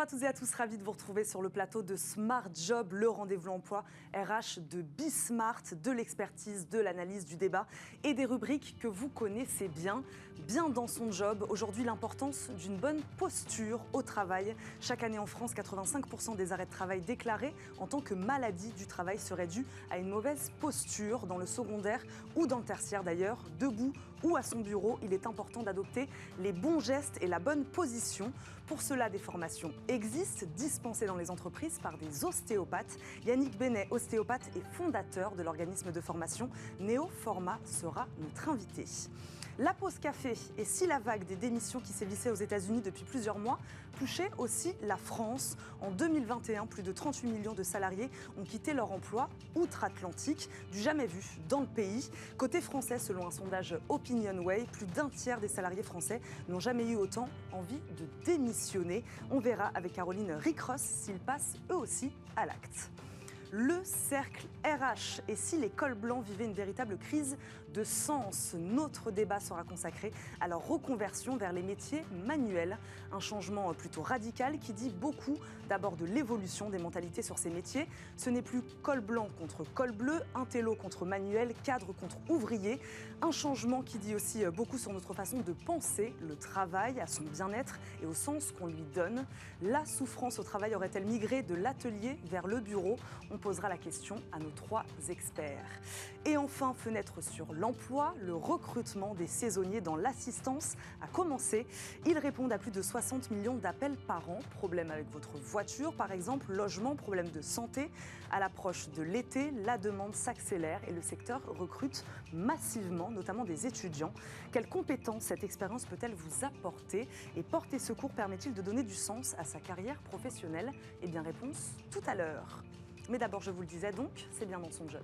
à toutes et à tous, ravi de vous retrouver sur le plateau de Smart Job, le rendez-vous emploi RH de Bismart, de l'expertise, de l'analyse, du débat et des rubriques que vous connaissez bien. Bien dans son job, aujourd'hui l'importance d'une bonne posture au travail. Chaque année en France, 85% des arrêts de travail déclarés en tant que maladie du travail seraient dus à une mauvaise posture dans le secondaire ou dans le tertiaire d'ailleurs. Debout ou à son bureau, il est important d'adopter les bons gestes et la bonne position. Pour cela, des formations existent, dispensées dans les entreprises par des ostéopathes. Yannick Benet, ostéopathe et fondateur de l'organisme de formation Néoforma, sera notre invité. La pause café, et si la vague des démissions qui sévissait aux États-Unis depuis plusieurs mois touchait aussi la France. En 2021, plus de 38 millions de salariés ont quitté leur emploi outre-Atlantique, du jamais vu dans le pays. Côté français, selon un sondage OpinionWay, plus d'un tiers des salariés français n'ont jamais eu autant envie de démissionner. On verra avec Caroline Ricross s'ils passent eux aussi à l'acte. Le cercle RH, et si les cols blancs vivaient une véritable crise de sens? Notre débat sera consacré à leur reconversion vers les métiers manuels. Un changement plutôt radical qui dit beaucoup d'abord de l'évolution des mentalités sur ces métiers. Ce n'est plus col blanc contre col bleu, intello contre manuel, cadre contre ouvrier. Un changement qui dit aussi beaucoup sur notre façon de penser le travail, à son bien-être et au sens qu'on lui donne. La souffrance au travail aurait-elle migré de l'atelier vers le bureau? On posera la question à nos trois experts. Et enfin, fenêtre sur l'emploi, le recrutement des saisonniers dans l'assistance a commencé. Ils répondent à plus de 60 millions d'appels par an. Problème avec votre voiture, par exemple, logement, problème de santé. À l'approche de l'été, la demande s'accélère et le secteur recrute massivement, notamment des étudiants. Quelles compétences cette expérience peut-elle vous apporter? Et porter secours permet-il de donner du sens à sa carrière professionnelle? Eh bien, réponse tout à l'heure. Mais d'abord, je vous le disais donc, c'est bien dans son job.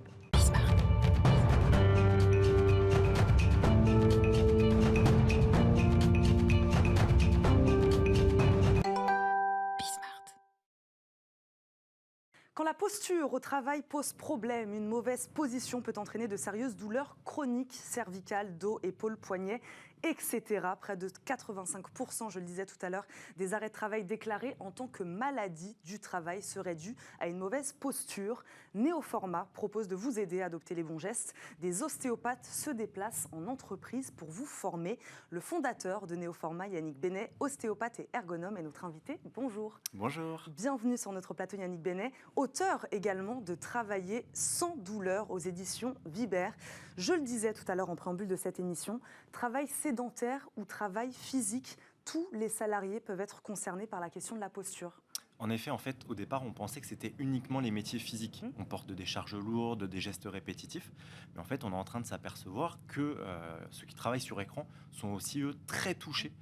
Quand la posture au travail pose problème, une mauvaise position peut entraîner de sérieuses douleurs chroniques, cervicales, dos, épaules, poignets, etc. Près de 85%, je le disais tout à l'heure, des arrêts de travail déclarés en tant que maladie du travail seraient dus à une mauvaise posture. Néoforma propose de vous aider à adopter les bons gestes. Des ostéopathes se déplacent en entreprise pour vous former. Le fondateur de Néoforma, Yannick Benet, ostéopathe et ergonome, est notre invité. Bonjour. Bonjour. Bienvenue sur notre plateau, Yannick Benet, auteur également de Travailler sans douleur aux éditions Vibert. Je le disais tout à l'heure en préambule de cette émission, travail sédentaire ou travail physique, tous les salariés peuvent être concernés par la question de la posture. En effet, au départ, on pensait que c'était uniquement les métiers physiques. On porte des charges lourdes, des gestes répétitifs. Mais en fait, on est en train de s'apercevoir que ceux qui travaillent sur écran sont aussi, eux, très touchés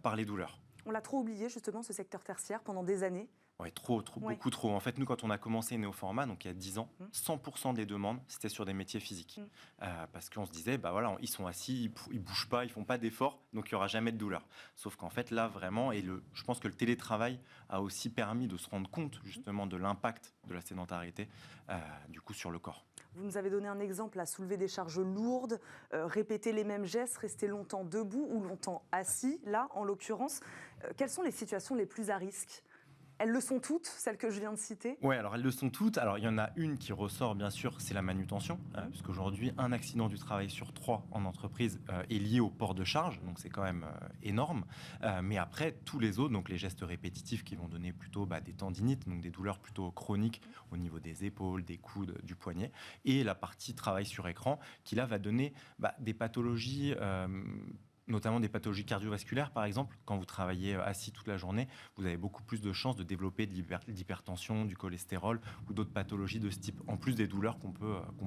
par les douleurs. On l'a trop oublié, justement, ce secteur tertiaire, pendant des années. Oui, trop, beaucoup trop. En fait, nous, quand on a commencé Néoforma, donc il y a 10 ans, 100% des demandes, c'était sur des métiers physiques. Parce qu'on se disait, ils sont assis, ils bougent pas, ils font pas d'efforts, donc il y aura jamais de douleur. Sauf qu'en fait, là, vraiment, je pense que le télétravail a aussi permis de se rendre compte, justement, de l'impact de la sédentarité, du coup, sur le corps. Vous nous avez donné un exemple, à soulever des charges lourdes, répéter les mêmes gestes, rester longtemps debout ou longtemps assis, là, en l'occurrence. Quelles sont les situations les plus à risque ? Elles le sont toutes, celles que je viens de citer? Oui, alors elles le sont toutes. Alors il y en a une qui ressort, bien sûr, c'est la manutention, puisqu'aujourd'hui, un accident du travail sur 3 en entreprise est lié au port de charge, donc c'est quand même énorme. Mais après, tous les autres, donc les gestes répétitifs qui vont donner plutôt des tendinites, donc des douleurs plutôt chroniques au niveau des épaules, des coudes, du poignet, et la partie travail sur écran, qui là va donner des pathologies... notamment des pathologies cardiovasculaires, par exemple. Quand vous travaillez assis toute la journée, vous avez beaucoup plus de chances de développer de l'hypertension, du cholestérol ou d'autres pathologies de ce type, en plus des douleurs qu'on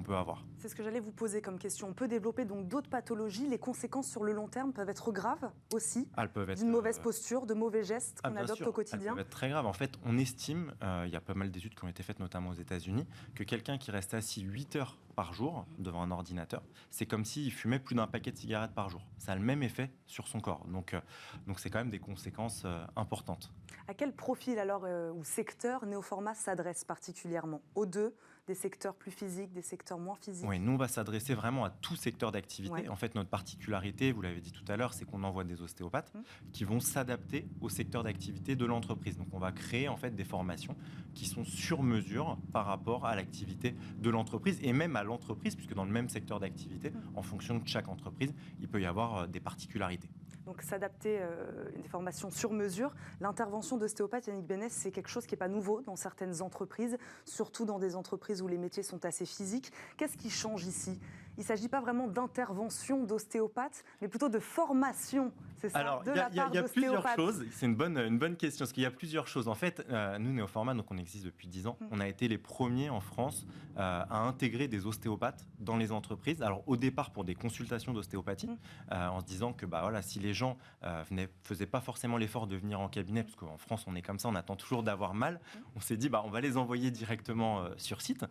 peut avoir. C'est ce que j'allais vous poser comme question. On peut développer donc d'autres pathologies. Les conséquences sur le long terme peuvent être graves aussi, elles peuvent être, d'une mauvaise posture, de mauvais gestes qu'on adopte au quotidien. Elles peuvent être très graves. En fait, on estime, il y a pas mal d'études qui ont été faites, notamment aux États-Unis, que quelqu'un qui reste assis 8 heures par jour devant un ordinateur, c'est comme s'il fumait plus d'un paquet de cigarettes par jour. Ça a le même effet sur son corps. Donc c'est quand même des conséquences importantes. À quel profil alors ou secteur Néoforma s'adresse particulièrement? Aux deux, des secteurs plus physiques, des secteurs moins physiques? Oui, nous, on va s'adresser vraiment à tout secteur d'activité. Ouais. En fait, notre particularité, vous l'avez dit tout à l'heure, c'est qu'on envoie des ostéopathes qui vont s'adapter au secteur d'activité de l'entreprise. Donc, on va créer en fait des formations qui sont sur mesure par rapport à l'activité de l'entreprise et même à l'entreprise, puisque dans le même secteur d'activité, en fonction de chaque entreprise, il peut y avoir des particularités. Donc s'adapter, des formations sur mesure. L'intervention d'ostéopathe, Yannick Bénès, c'est quelque chose qui n'est pas nouveau dans certaines entreprises, surtout dans des entreprises où les métiers sont assez physiques. Qu'est-ce qui change ici? Il ne s'agit pas vraiment d'intervention d'ostéopathe, mais plutôt de formation, c'est ça? Alors, de il la part y a plusieurs d'ostéopathe. choses. C'est une bonne question, parce qu'il y a plusieurs choses. En fait, nous, Néoformat, donc on existe depuis 10 ans. On a été les premiers en France à intégrer des ostéopathes dans les entreprises. Alors, au départ, pour des consultations d'ostéopathie, en se disant que voilà, si les gens faisaient pas forcément l'effort de venir en cabinet, parce qu'en France, on est comme ça, on attend toujours d'avoir mal, on s'est dit, on va les envoyer directement sur site.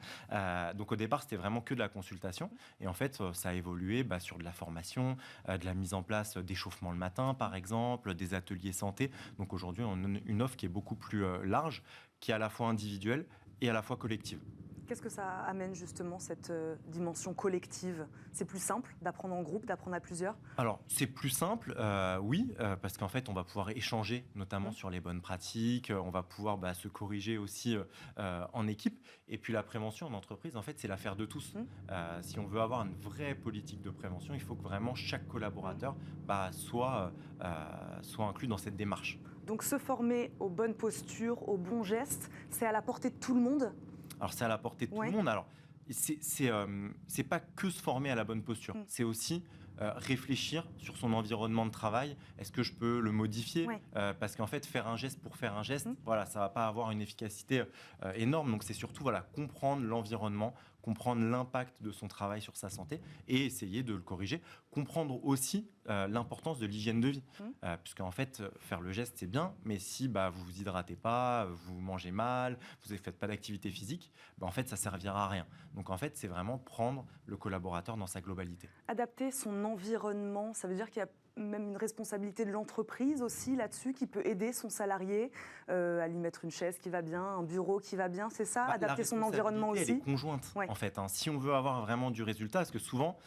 Donc, au départ, c'était vraiment que de la consultation. Et en fait, ça a évolué sur de la formation, de la mise en place d'échauffement le matin, par exemple, des ateliers santé. Donc aujourd'hui, on a une offre qui est beaucoup plus large, qui est à la fois individuelle et à la fois collective. Qu'est-ce que ça amène justement, cette dimension collective? C'est plus simple d'apprendre en groupe, d'apprendre à plusieurs? Alors, c'est plus simple, oui, parce qu'en fait, on va pouvoir échanger, notamment sur les bonnes pratiques, on va pouvoir se corriger aussi en équipe. Et puis, la prévention en entreprise, en fait, c'est l'affaire de tous. Si on veut avoir une vraie politique de prévention, il faut que vraiment chaque collaborateur soit inclus dans cette démarche. Donc se former aux bonnes postures, aux bons gestes, c'est à la portée de tout le monde? Alors, c'est à la portée de tout le monde. Alors, c'est pas que se former à la bonne posture. C'est aussi réfléchir sur son environnement de travail. Est-ce que je peux le modifier? Parce qu'en fait, faire un geste pour faire un geste, voilà, ça va pas avoir une efficacité énorme. Donc, c'est surtout comprendre l'environnement, comprendre l'impact de son travail sur sa santé et essayer de le corriger. Comprendre aussi l'importance de l'hygiène de vie. Puisqu'en fait, faire le geste, c'est bien, mais si vous vous hydratez pas, vous mangez mal, vous ne faites pas d'activité physique, en fait, ça servira à rien. Donc, en fait, c'est vraiment prendre le collaborateur dans sa globalité. Adapter son environnement, ça veut dire qu'il y a même une responsabilité de l'entreprise aussi là-dessus, qui peut aider son salarié à lui mettre une chaise qui va bien, un bureau qui va bien, c'est ça? Adapter son environnement aussi? Elle est conjointe, en fait. Si on veut avoir vraiment du résultat, parce que souvent,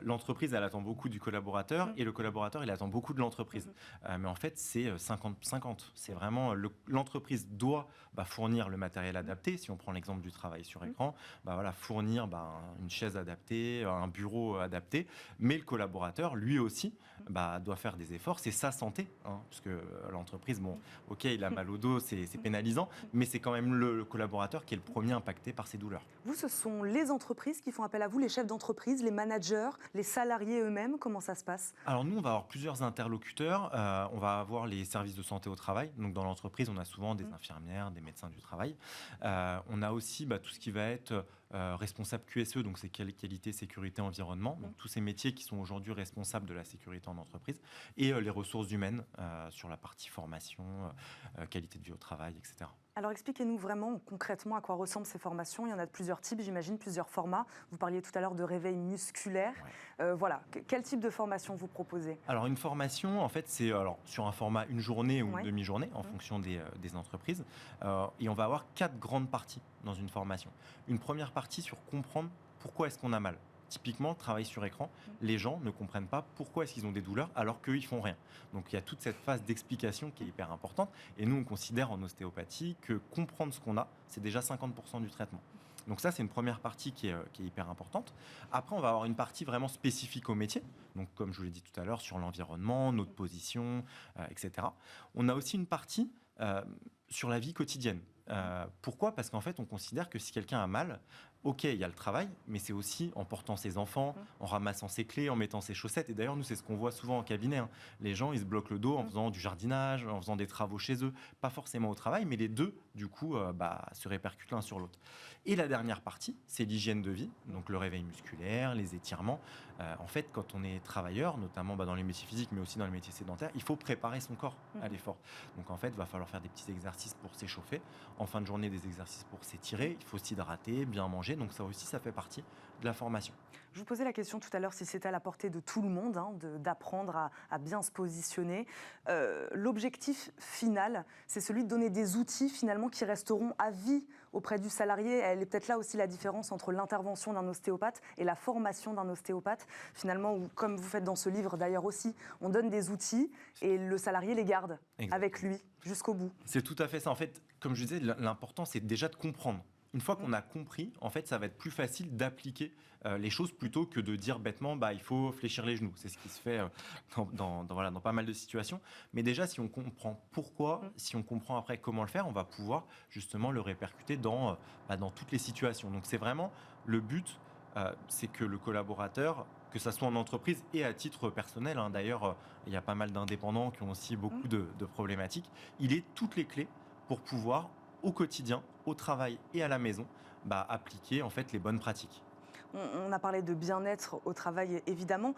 l'entreprise, elle attend beaucoup du collaborateur et le collaborateur, il attend beaucoup de l'entreprise. Mais en fait, c'est 50-50. C'est vraiment l'entreprise doit fournir le matériel adapté. Si on prend l'exemple du travail sur écran, fournir une chaise adaptée, un bureau adapté. Mais le collaborateur, lui aussi, doit faire des efforts. C'est sa santé, parce que l'entreprise, ok, il a mal au dos, c'est pénalisant, mais c'est quand même le collaborateur qui est le premier impacté par ces douleurs. Vous, ce sont les entreprises qui font appel à vous, les chefs d'entreprise, les managers, les salariés eux-mêmes? Comment ça se passe? Alors nous, on va avoir plusieurs interlocuteurs. On va avoir les services de santé au travail. Donc dans l'entreprise, on a souvent des infirmières, des médecins du travail. On a aussi tout ce qui va être responsable QSE, donc c'est qualité, sécurité, environnement. Donc tous ces métiers qui sont aujourd'hui responsables de la sécurité en entreprise. Et les ressources humaines sur la partie formation, qualité de vie au travail, etc. Alors expliquez-nous vraiment concrètement à quoi ressemblent ces formations. Il y en a de plusieurs types, j'imagine, plusieurs formats. Vous parliez tout à l'heure de réveil musculaire. Voilà, quel type de formation vous proposez? Alors une formation, en fait, c'est sur un format une journée ou une demi-journée en fonction des entreprises. Et on va avoir 4 grandes parties dans une formation. Une première partie sur comprendre pourquoi est-ce qu'on a mal. Typiquement, travail sur écran, les gens ne comprennent pas pourquoi est-ce qu'ils ont des douleurs alors qu'ils font rien. Donc il y a toute cette phase d'explication qui est hyper importante. Et nous, on considère en ostéopathie que comprendre ce qu'on a, c'est déjà 50% du traitement. Donc ça, c'est une première partie qui est hyper importante. Après, on va avoir une partie vraiment spécifique au métier. Donc comme je vous l'ai dit tout à l'heure, sur l'environnement, notre position, etc. On a aussi une partie sur la vie quotidienne. Pourquoi? Parce qu'en fait, on considère que si quelqu'un a mal, ok, il y a le travail, mais c'est aussi en portant ses enfants, en ramassant ses clés, en mettant ses chaussettes. Et d'ailleurs, nous, c'est ce qu'on voit souvent en cabinet. Les gens, ils se bloquent le dos en faisant du jardinage, en faisant des travaux chez eux, pas forcément au travail, mais les deux, du coup, se répercutent l'un sur l'autre. Et la dernière partie, c'est l'hygiène de vie, donc le réveil musculaire, les étirements. En fait, quand on est travailleur, notamment dans les métiers physiques, mais aussi dans les métiers sédentaires, il faut préparer son corps à l'effort. Donc en fait, il va falloir faire des petits exercices pour s'échauffer. En fin de journée, des exercices pour s'étirer. Il faut s'hydrater, bien manger. Donc ça aussi, ça fait partie de la formation. Je vous posais la question tout à l'heure si c'était à la portée de tout le monde d'apprendre à bien se positionner. L'objectif final, c'est celui de donner des outils finalement qui resteront à vie auprès du salarié. Elle est peut-être là aussi la différence entre l'intervention d'un ostéopathe et la formation d'un ostéopathe. Finalement, où, comme vous faites dans ce livre d'ailleurs aussi, on donne des outils et le salarié les garde avec lui jusqu'au bout. C'est tout à fait ça. En fait, comme je disais, l'important c'est déjà de comprendre. Une fois qu'on a compris, en fait, ça va être plus facile d'appliquer les choses plutôt que de dire bêtement, il faut fléchir les genoux. C'est ce qui se fait dans pas mal de situations. Mais déjà, si on comprend pourquoi, si on comprend après comment le faire, on va pouvoir justement le répercuter dans toutes les situations. Donc, c'est vraiment le but, c'est que le collaborateur, que ça soit en entreprise et à titre personnel, d'ailleurs, il y a pas mal d'indépendants qui ont aussi beaucoup de problématiques, il ait toutes les clés pour pouvoir au quotidien, au travail et à la maison, appliquer en fait les bonnes pratiques. On a parlé de bien-être au travail, évidemment.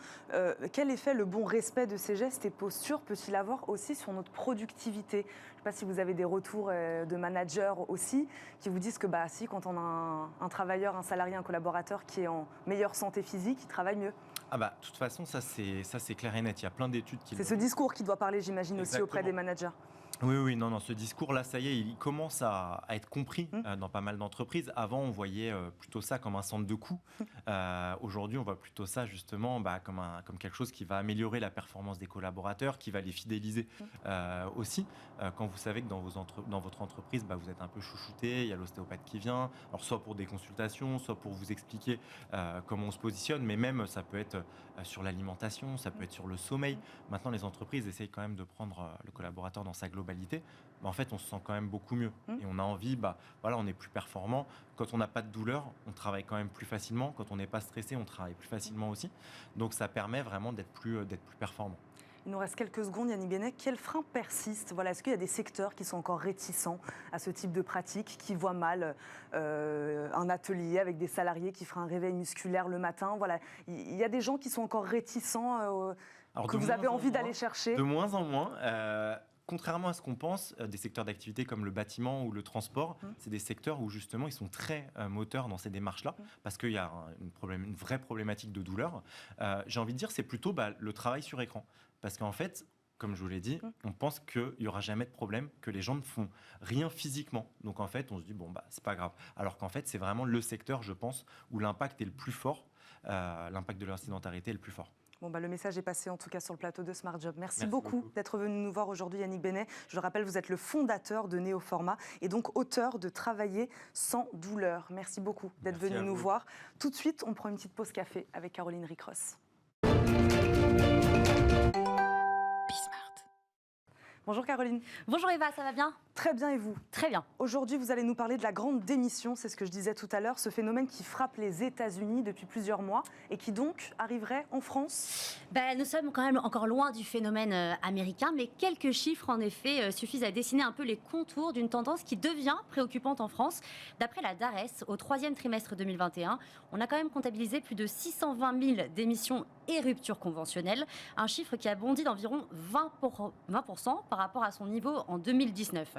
Quel effet le bon respect de ces gestes et postures peut-il avoir aussi sur notre productivité ? Je ne sais pas si vous avez des retours de managers aussi qui vous disent que si, quand on a un travailleur, un salarié, un collaborateur qui est en meilleure santé physique, il travaille mieux. De toute façon, ça c'est clair et net. Il y a plein d'études qui... C'est ce discours qui doit parler, j'imagine, aussi auprès des managers. Oui, non, ce discours-là, ça y est, il commence à être compris dans pas mal d'entreprises. Avant, on voyait plutôt ça comme un centre de coût. Aujourd'hui, on voit plutôt ça justement comme quelque chose qui va améliorer la performance des collaborateurs, qui va les fidéliser aussi. Quand vous savez que dans votre entreprise, vous êtes un peu chouchouté, il y a l'ostéopathe qui vient, alors soit pour des consultations, soit pour vous expliquer comment on se positionne, mais même ça peut être sur l'alimentation, ça peut être sur le sommeil. Maintenant, les entreprises essayent quand même de prendre le collaborateur dans sa globalité. En fait, on se sent quand même beaucoup mieux et on a envie, on est plus performant. Quand on n'a pas de douleur, on travaille quand même plus facilement. Quand on n'est pas stressé, on travaille plus facilement aussi. Donc, ça permet vraiment d'être plus performant. Il nous reste quelques secondes, Yannick Benet. Quels freins persistent ? Est-ce qu'il y a des secteurs qui sont encore réticents à ce type de pratique, qui voient mal un atelier avec des salariés qui feraient un réveil musculaire le matin ? Il y a des gens qui sont encore réticents que vous avez envie d'aller chercher ? De moins en moins. Contrairement à ce qu'on pense, des secteurs d'activité comme le bâtiment ou le transport, c'est des secteurs où justement ils sont très moteurs dans ces démarches-là, parce qu'il y a une vraie problématique de douleur. J'ai envie de dire, c'est plutôt le travail sur écran. Parce qu'en fait, comme je vous l'ai dit, on pense qu'il n'y aura jamais de problème, que les gens ne font rien physiquement. Donc en fait, on se dit, c'est pas grave. Alors qu'en fait, c'est vraiment le secteur, je pense, où l'impact est le plus fort, l'impact de leur sédentarité est le plus fort. Le message est passé en tout cas sur le plateau de Smart Job. Merci beaucoup d'être venu nous voir aujourd'hui, Yannick Benet. Je le rappelle, vous êtes le fondateur de Néoformat et donc auteur de Travailler sans douleur. Merci beaucoup d'être venu nous voir. Tout de suite, on prend une petite pause café avec Caroline Ricross. Bonjour Caroline. Bonjour Eva, ça va bien ? Très bien et vous ? Très bien. Aujourd'hui, vous allez nous parler de la grande démission, c'est ce que je disais tout à l'heure, ce phénomène qui frappe les États-Unis depuis plusieurs mois et qui donc arriverait en France ? Nous sommes quand même encore loin du phénomène américain, mais quelques chiffres en effet suffisent à dessiner un peu les contours d'une tendance qui devient préoccupante en France. D'après la DARES, au troisième trimestre 2021, on a quand même comptabilisé plus de 620 000 démissions et ruptures conventionnelles, un chiffre qui a bondi d'environ 20% par rapport à son niveau en 2019.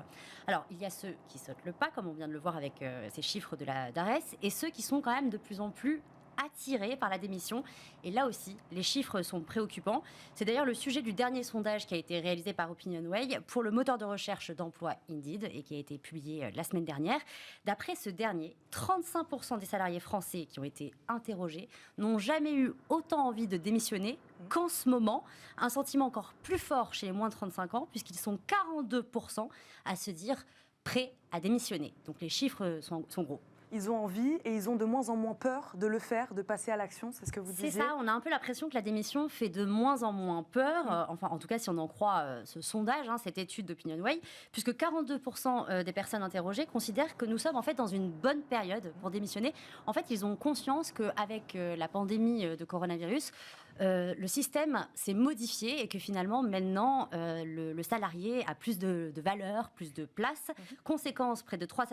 Alors, il y a ceux qui sautent le pas, comme on vient de le voir avec ces chiffres de la DARES, et ceux qui sont quand même de plus en plus attirés par la démission. Et là aussi, les chiffres sont préoccupants. C'est d'ailleurs le sujet du dernier sondage qui a été réalisé par OpinionWay pour le moteur de recherche d'emploi Indeed et qui a été publié la semaine dernière. D'après ce dernier, 35% des salariés français qui ont été interrogés n'ont jamais eu autant envie de démissionner qu'en ce moment. Un sentiment encore plus fort chez les moins de 35 ans, puisqu'ils sont 42% à se dire prêts à démissionner. Donc les chiffres sont gros. Ils ont envie et ils ont de moins en moins peur de le faire, de passer à l'action, c'est ce que vous disiez ? C'est ça, on a un peu l'impression que la démission fait de moins en moins peur, enfin en tout cas si on en croit ce sondage, cette étude d'OpinionWay, puisque 42% des personnes interrogées considèrent que nous sommes en fait dans une bonne période pour démissionner. En fait, ils ont conscience qu'avec la pandémie de coronavirus, Le système s'est modifié et que finalement, maintenant, le salarié a plus de valeur, plus de place. Conséquence, près de 3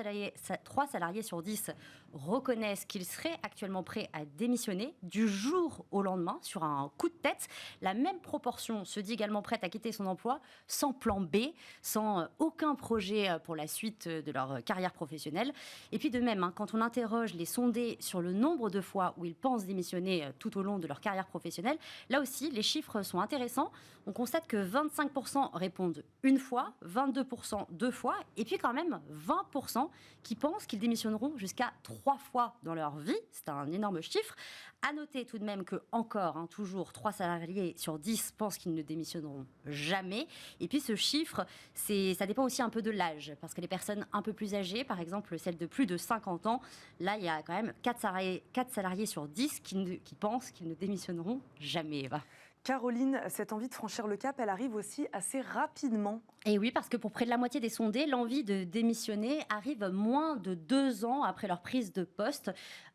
salariés sur 10 reconnaissent qu'ils seraient actuellement prêts à démissionner du jour au lendemain sur un coup de tête. La même proportion se dit également prête à quitter son emploi sans plan B, sans aucun projet pour la suite de leur carrière professionnelle. Et puis de même, quand on interroge les sondés sur le nombre de fois où ils pensent démissionner tout au long de leur carrière professionnelle, là aussi, les chiffres sont intéressants. On constate que 25% répondent une fois, 22% deux fois, et puis quand même 20% qui pensent qu'ils démissionneront jusqu'à 3 fois dans leur vie. C'est un énorme chiffre. À noter tout de même que encore, toujours 3 salariés sur 10 pensent qu'ils ne démissionneront jamais. Et puis ce chiffre, ça dépend aussi un peu de l'âge, parce que les personnes un peu plus âgées, par exemple celles de plus de 50 ans, là il y a quand même 4 salariés sur 10 qui pensent qu'ils ne démissionneront jamais. Eva. Caroline, cette envie de franchir le cap, elle arrive aussi assez rapidement. Et oui, parce que pour près de la moitié des sondés, l'envie de démissionner arrive moins de 2 ans après leur prise de poste.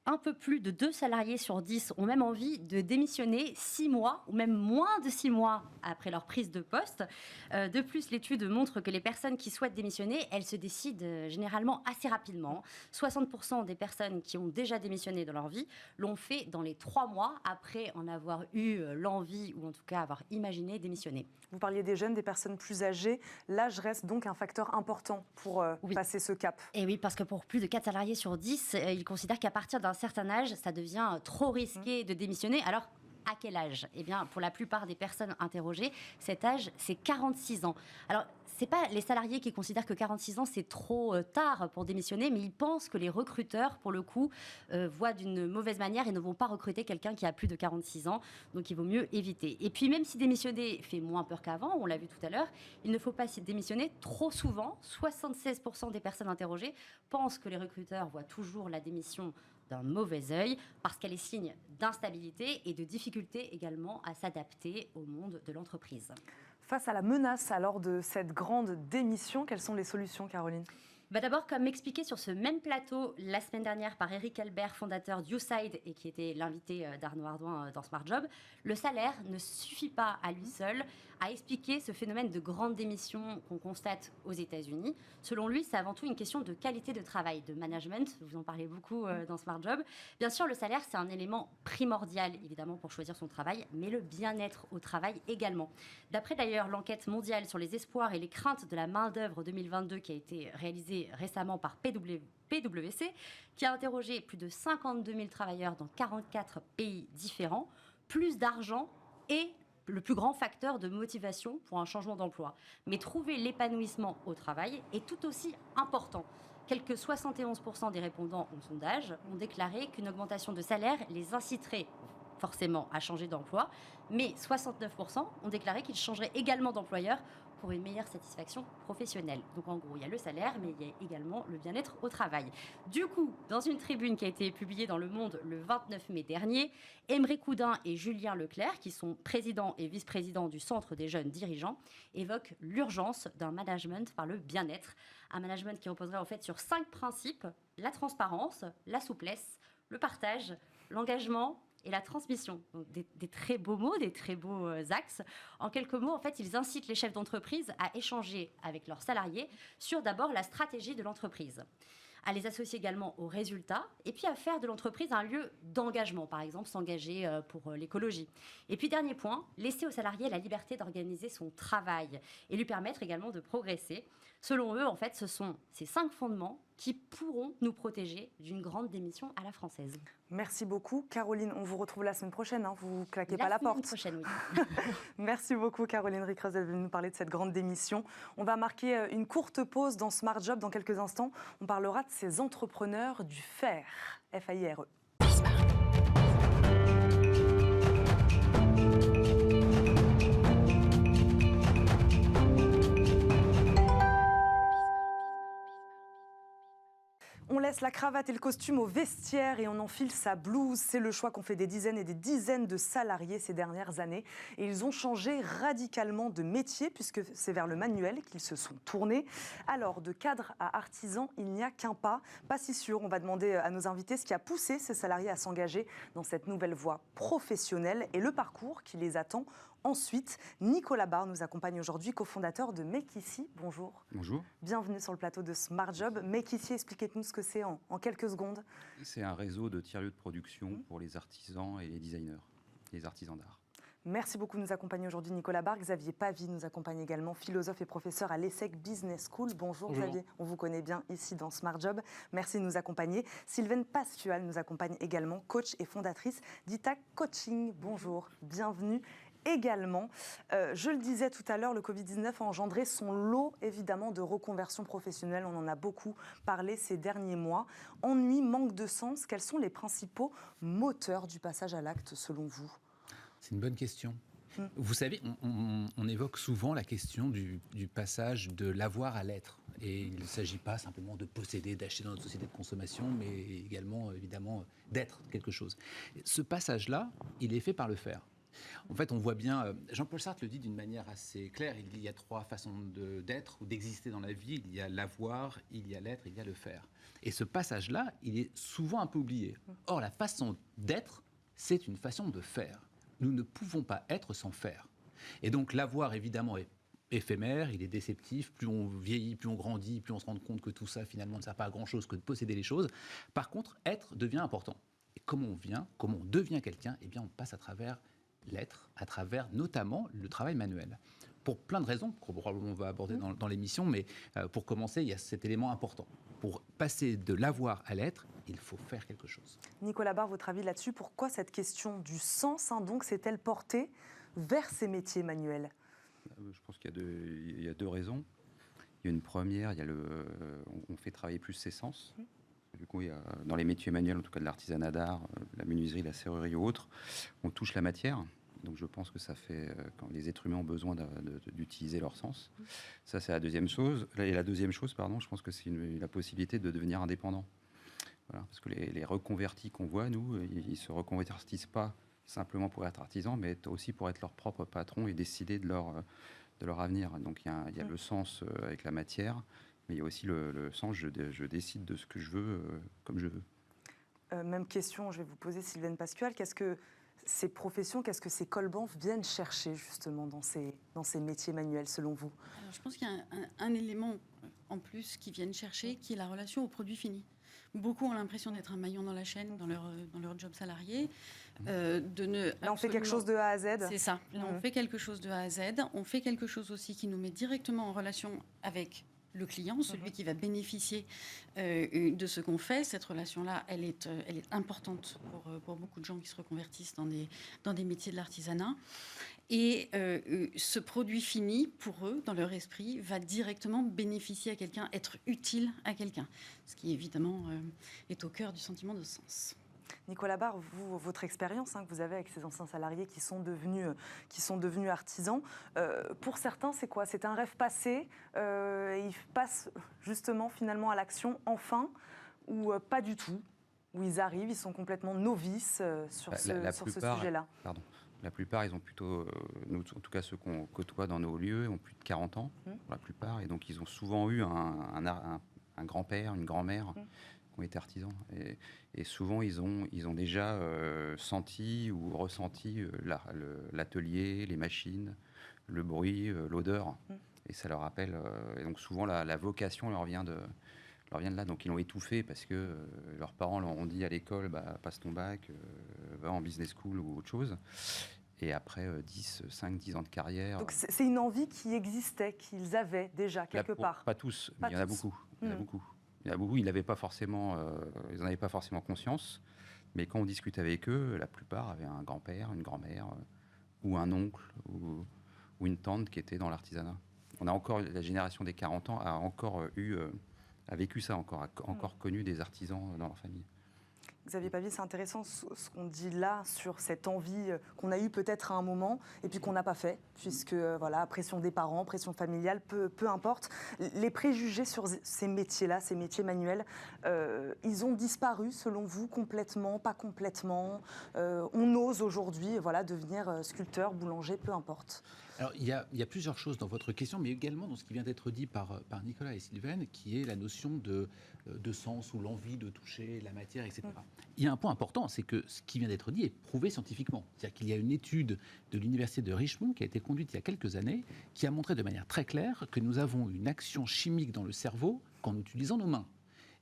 Un peu plus de 2 salariés sur 10 ont même envie de démissionner 6 mois ou même moins de 6 mois après leur prise de poste. De plus, l'étude montre que les personnes qui souhaitent démissionner, elles se décident généralement assez rapidement. 60% des personnes qui ont déjà démissionné dans leur vie l'ont fait dans les 3 mois après en avoir eu l'envie ou en tout cas avoir imaginé démissionner. Vous parliez des jeunes, des personnes plus âgées. L'âge reste donc un facteur important pour passer ce cap. Et oui, parce que pour plus de 4 salariés sur 10, ils considèrent qu'à partir d'un certain âge, ça devient trop risqué de démissionner. Alors, à quel âge ? Eh bien, pour la plupart des personnes interrogées, cet âge, c'est 46 ans. Alors, ce n'est pas les salariés qui considèrent que 46 ans, c'est trop tard pour démissionner, mais ils pensent que les recruteurs, pour le coup, voient d'une mauvaise manière et ne vont pas recruter quelqu'un qui a plus de 46 ans. Donc, il vaut mieux éviter. Et puis, même si démissionner fait moins peur qu'avant, on l'a vu tout à l'heure, il ne faut pas démissionner trop souvent. 76% des personnes interrogées pensent que les recruteurs voient toujours la démission d'un mauvais œil, parce qu'elle est signe d'instabilité et de difficulté également à s'adapter au monde de l'entreprise. Face à la menace alors de cette grande démission, quelles sont les solutions, Caroline ? D'abord, comme expliqué sur ce même plateau la semaine dernière par Eric Albert, fondateur d'Uside et qui était l'invité d'Arnaud Ardouin dans Smart Job, le salaire ne suffit pas à lui seul à expliquer ce phénomène de grande démission qu'on constate aux États-Unis. Selon lui, c'est avant tout une question de qualité de travail, de management. Vous en parlez beaucoup dans Smart Job. Bien sûr, le salaire, c'est un élément primordial, évidemment, pour choisir son travail, mais le bien-être au travail également. D'après d'ailleurs l'enquête mondiale sur les espoirs et les craintes de la main-d'œuvre 2022 qui a été réalisée récemment par PwC, qui a interrogé plus de 52 000 travailleurs dans 44 pays différents, plus d'argent est le plus grand facteur de motivation pour un changement d'emploi. Mais trouver l'épanouissement au travail est tout aussi important. Quelques 71% des répondants au sondage ont déclaré qu'une augmentation de salaire les inciterait forcément à changer d'emploi, mais 69% ont déclaré qu'ils changeraient également d'employeur pour une meilleure satisfaction professionnelle. Donc en gros, il y a le salaire, mais il y a également le bien-être au travail. Du coup, dans une tribune qui a été publiée dans Le Monde le 29 mai dernier, Aymeric Coudin et Julien Leclerc, qui sont présidents et vice-présidents du Centre des jeunes dirigeants, évoquent l'urgence d'un management par le bien-être. Un management qui reposerait en fait sur 5 principes: la transparence, la souplesse, le partage, l'engagement et la transmission. Donc des très beaux mots, des très beaux axes. En quelques mots, en fait, ils incitent les chefs d'entreprise à échanger avec leurs salariés sur d'abord la stratégie de l'entreprise, à les associer également aux résultats et puis à faire de l'entreprise un lieu d'engagement, par exemple s'engager pour l'écologie. Et puis dernier point, laisser aux salariés la liberté d'organiser son travail et lui permettre également de progresser. Selon eux, en fait, ce sont ces 5 fondements qui pourront nous protéger d'une grande démission à la française. Merci beaucoup, Caroline. On vous retrouve la semaine prochaine, vous claquez pas la porte. La semaine prochaine, oui. Merci beaucoup, Caroline Ricreuse, d'être venue nous parler de cette grande démission. On va marquer une courte pause dans Smart Job dans quelques instants. On parlera de ces entrepreneurs du FAIRE, F-A-I-R-E. On laisse la cravate et le costume au vestiaire et on enfile sa blouse. C'est le choix qu'ont fait des dizaines et des dizaines de salariés ces dernières années. Et ils ont changé radicalement de métier puisque c'est vers le manuel qu'ils se sont tournés. Alors, de cadre à artisan, il n'y a qu'un pas. Pas si sûr, on va demander à nos invités ce qui a poussé ces salariés à s'engager dans cette nouvelle voie professionnelle et le parcours qui les attend. Ensuite, Nicolas Barre nous accompagne aujourd'hui, cofondateur de Make Ici. Bonjour. Bonjour. Bienvenue sur le plateau de Smart Job. Make Ici, expliquez-nous ce que c'est en quelques secondes. C'est un réseau de tiers-lieux de production pour les artisans et les designers, les artisans d'art. Merci beaucoup de nous accompagner aujourd'hui, Nicolas Barre. Xavier Pavie nous accompagne également, philosophe et professeur à l'ESSEC Business School. Bonjour. Xavier, on vous connaît bien ici dans Smart Job. Merci de nous accompagner. Sylvaine Pascual nous accompagne également, coach et fondatrice d'Itac Coaching. Bonjour, bienvenue. Également, je le disais tout à l'heure, le Covid-19 a engendré son lot évidemment de reconversion professionnelle. On en a beaucoup parlé ces derniers mois. Ennui, manque de sens, quels sont les principaux moteurs du passage à l'acte selon vous ? C'est une bonne question. Vous savez, on évoque souvent la question du passage de l'avoir à l'être. Et il ne s'agit pas simplement de posséder, d'acheter dans notre société de consommation, mais également, évidemment, d'être quelque chose. Ce passage-là, il est fait par le faire. En fait, on voit bien, Jean-Paul Sartre le dit d'une manière assez claire, il y a trois façons d'être ou d'exister dans la vie. Il y a l'avoir, il y a l'être, il y a le faire. Et ce passage-là, il est souvent un peu oublié. Or, la façon d'être, c'est une façon de faire. Nous ne pouvons pas être sans faire. Et donc, l'avoir, évidemment, est éphémère, il est déceptif. Plus on vieillit, plus on grandit, plus on se rend compte que tout ça, finalement, ne sert pas à grand-chose que de posséder les choses. Par contre, être devient important. Et comment on devient quelqu'un ? Eh bien, on passe à travers l'être, à travers notamment le travail manuel. Pour plein de raisons, que probablement on va aborder dans l'émission, mais pour commencer, il y a cet élément important. Pour passer de l'avoir à l'être, il faut faire quelque chose. Nicolas Barre, votre avis là-dessus, pourquoi cette question du sens, donc, s'est-elle portée vers ces métiers manuels ? Je pense qu'il y a deux raisons. Il y a une première, on fait travailler plus ses sens. Du coup, dans les métiers manuels, en tout cas de l'artisanat d'art, la menuiserie, la serrurerie ou autre, on touche la matière. Donc je pense que ça fait, quand les êtres humains ont besoin d'utiliser leur sens. Ça, c'est la deuxième chose. Et la deuxième chose, je pense que c'est la possibilité de devenir indépendant. Voilà, parce que les reconvertis qu'on voit, nous, ils ne se reconvertissent pas simplement pour être artisans, mais aussi pour être leur propre patron et décider de leur avenir. Donc il y a le sens avec la matière, mais il y a aussi le sens, je décide de ce que je veux, comme je veux. Même question, je vais vous poser, Sylvaine Pascual. Qu'est-ce que ces professions, qu'est-ce que ces colbantes viennent chercher justement dans ces métiers manuels, selon vous ? Alors, je pense qu'il y a un élément en plus qu'ils viennent chercher, qui est la relation au produit fini. Beaucoup ont l'impression d'être un maillon dans la chaîne, dans leur job salarié. Là, on fait quelque chose de A à Z. C'est ça. Là, on fait quelque chose de A à Z. On fait quelque chose aussi qui nous met directement en relation avec le client, celui qui va bénéficier de ce qu'on fait. Cette relation-là, elle est importante pour beaucoup de gens qui se reconvertissent dans des métiers de l'artisanat. Et ce produit fini, pour eux, dans leur esprit, va directement bénéficier à quelqu'un, être utile à quelqu'un. Ce qui, évidemment, est au cœur du sentiment de sens. Nicolas Barre, votre expérience que vous avez avec ces anciens salariés qui sont devenus artisans, pour certains, c'est quoi ? C'est un rêve passé, ils passent justement finalement à l'action enfin, ou pas du tout, où ils arrivent, ils sont complètement novices sur ce sujet-là. Pardon. La plupart, ils ont plutôt, nous, en tout cas ceux qu'on côtoie dans nos lieux, ont plus de 40 ans, pour la plupart, et donc ils ont souvent eu un grand-père, une grand-mère qui ont été artisans. Et souvent, ils ont déjà senti ou ressenti l'atelier, les machines, le bruit, l'odeur, et ça leur rappelle. Et donc souvent, la vocation leur vient de là. Donc ils l'ont étouffé parce que leurs parents leur ont dit à l'école, passe ton bac, va en business school ou autre chose. Et après 5-10 ans de carrière... Donc c'est une envie qui existait, qu'ils avaient déjà quelque part. Pas tous, mais il y en a beaucoup. Il y en a beaucoup. Ils n'en avaient pas forcément conscience. Mais quand on discute avec eux, la plupart avaient un grand-père, une grand-mère, ou un oncle, ou une tante qui était dans l'artisanat. La génération des 40 ans a vécu ça, a encore connu des artisans dans leur famille. Xavier Pavie, c'est intéressant ce qu'on dit là sur cette envie qu'on a eue peut-être à un moment et puis qu'on n'a pas fait, puisque voilà, pression des parents, pression familiale, peu importe. Les préjugés sur ces métiers-là, ces métiers manuels, ils ont disparu selon vous complètement, pas complètement. On ose aujourd'hui devenir sculpteur, boulanger, peu importe. Alors, il y a plusieurs choses dans votre question, mais également dans ce qui vient d'être dit par Nicolas et Sylvaine, qui est la notion de sens ou l'envie de toucher la matière, etc. Il y a un point important, c'est que ce qui vient d'être dit est prouvé scientifiquement. C'est-à-dire qu'il y a une étude de l'université de Richmond qui a été conduite il y a quelques années, qui a montré de manière très claire que nous avons une action chimique dans le cerveau qu'en utilisant nos mains.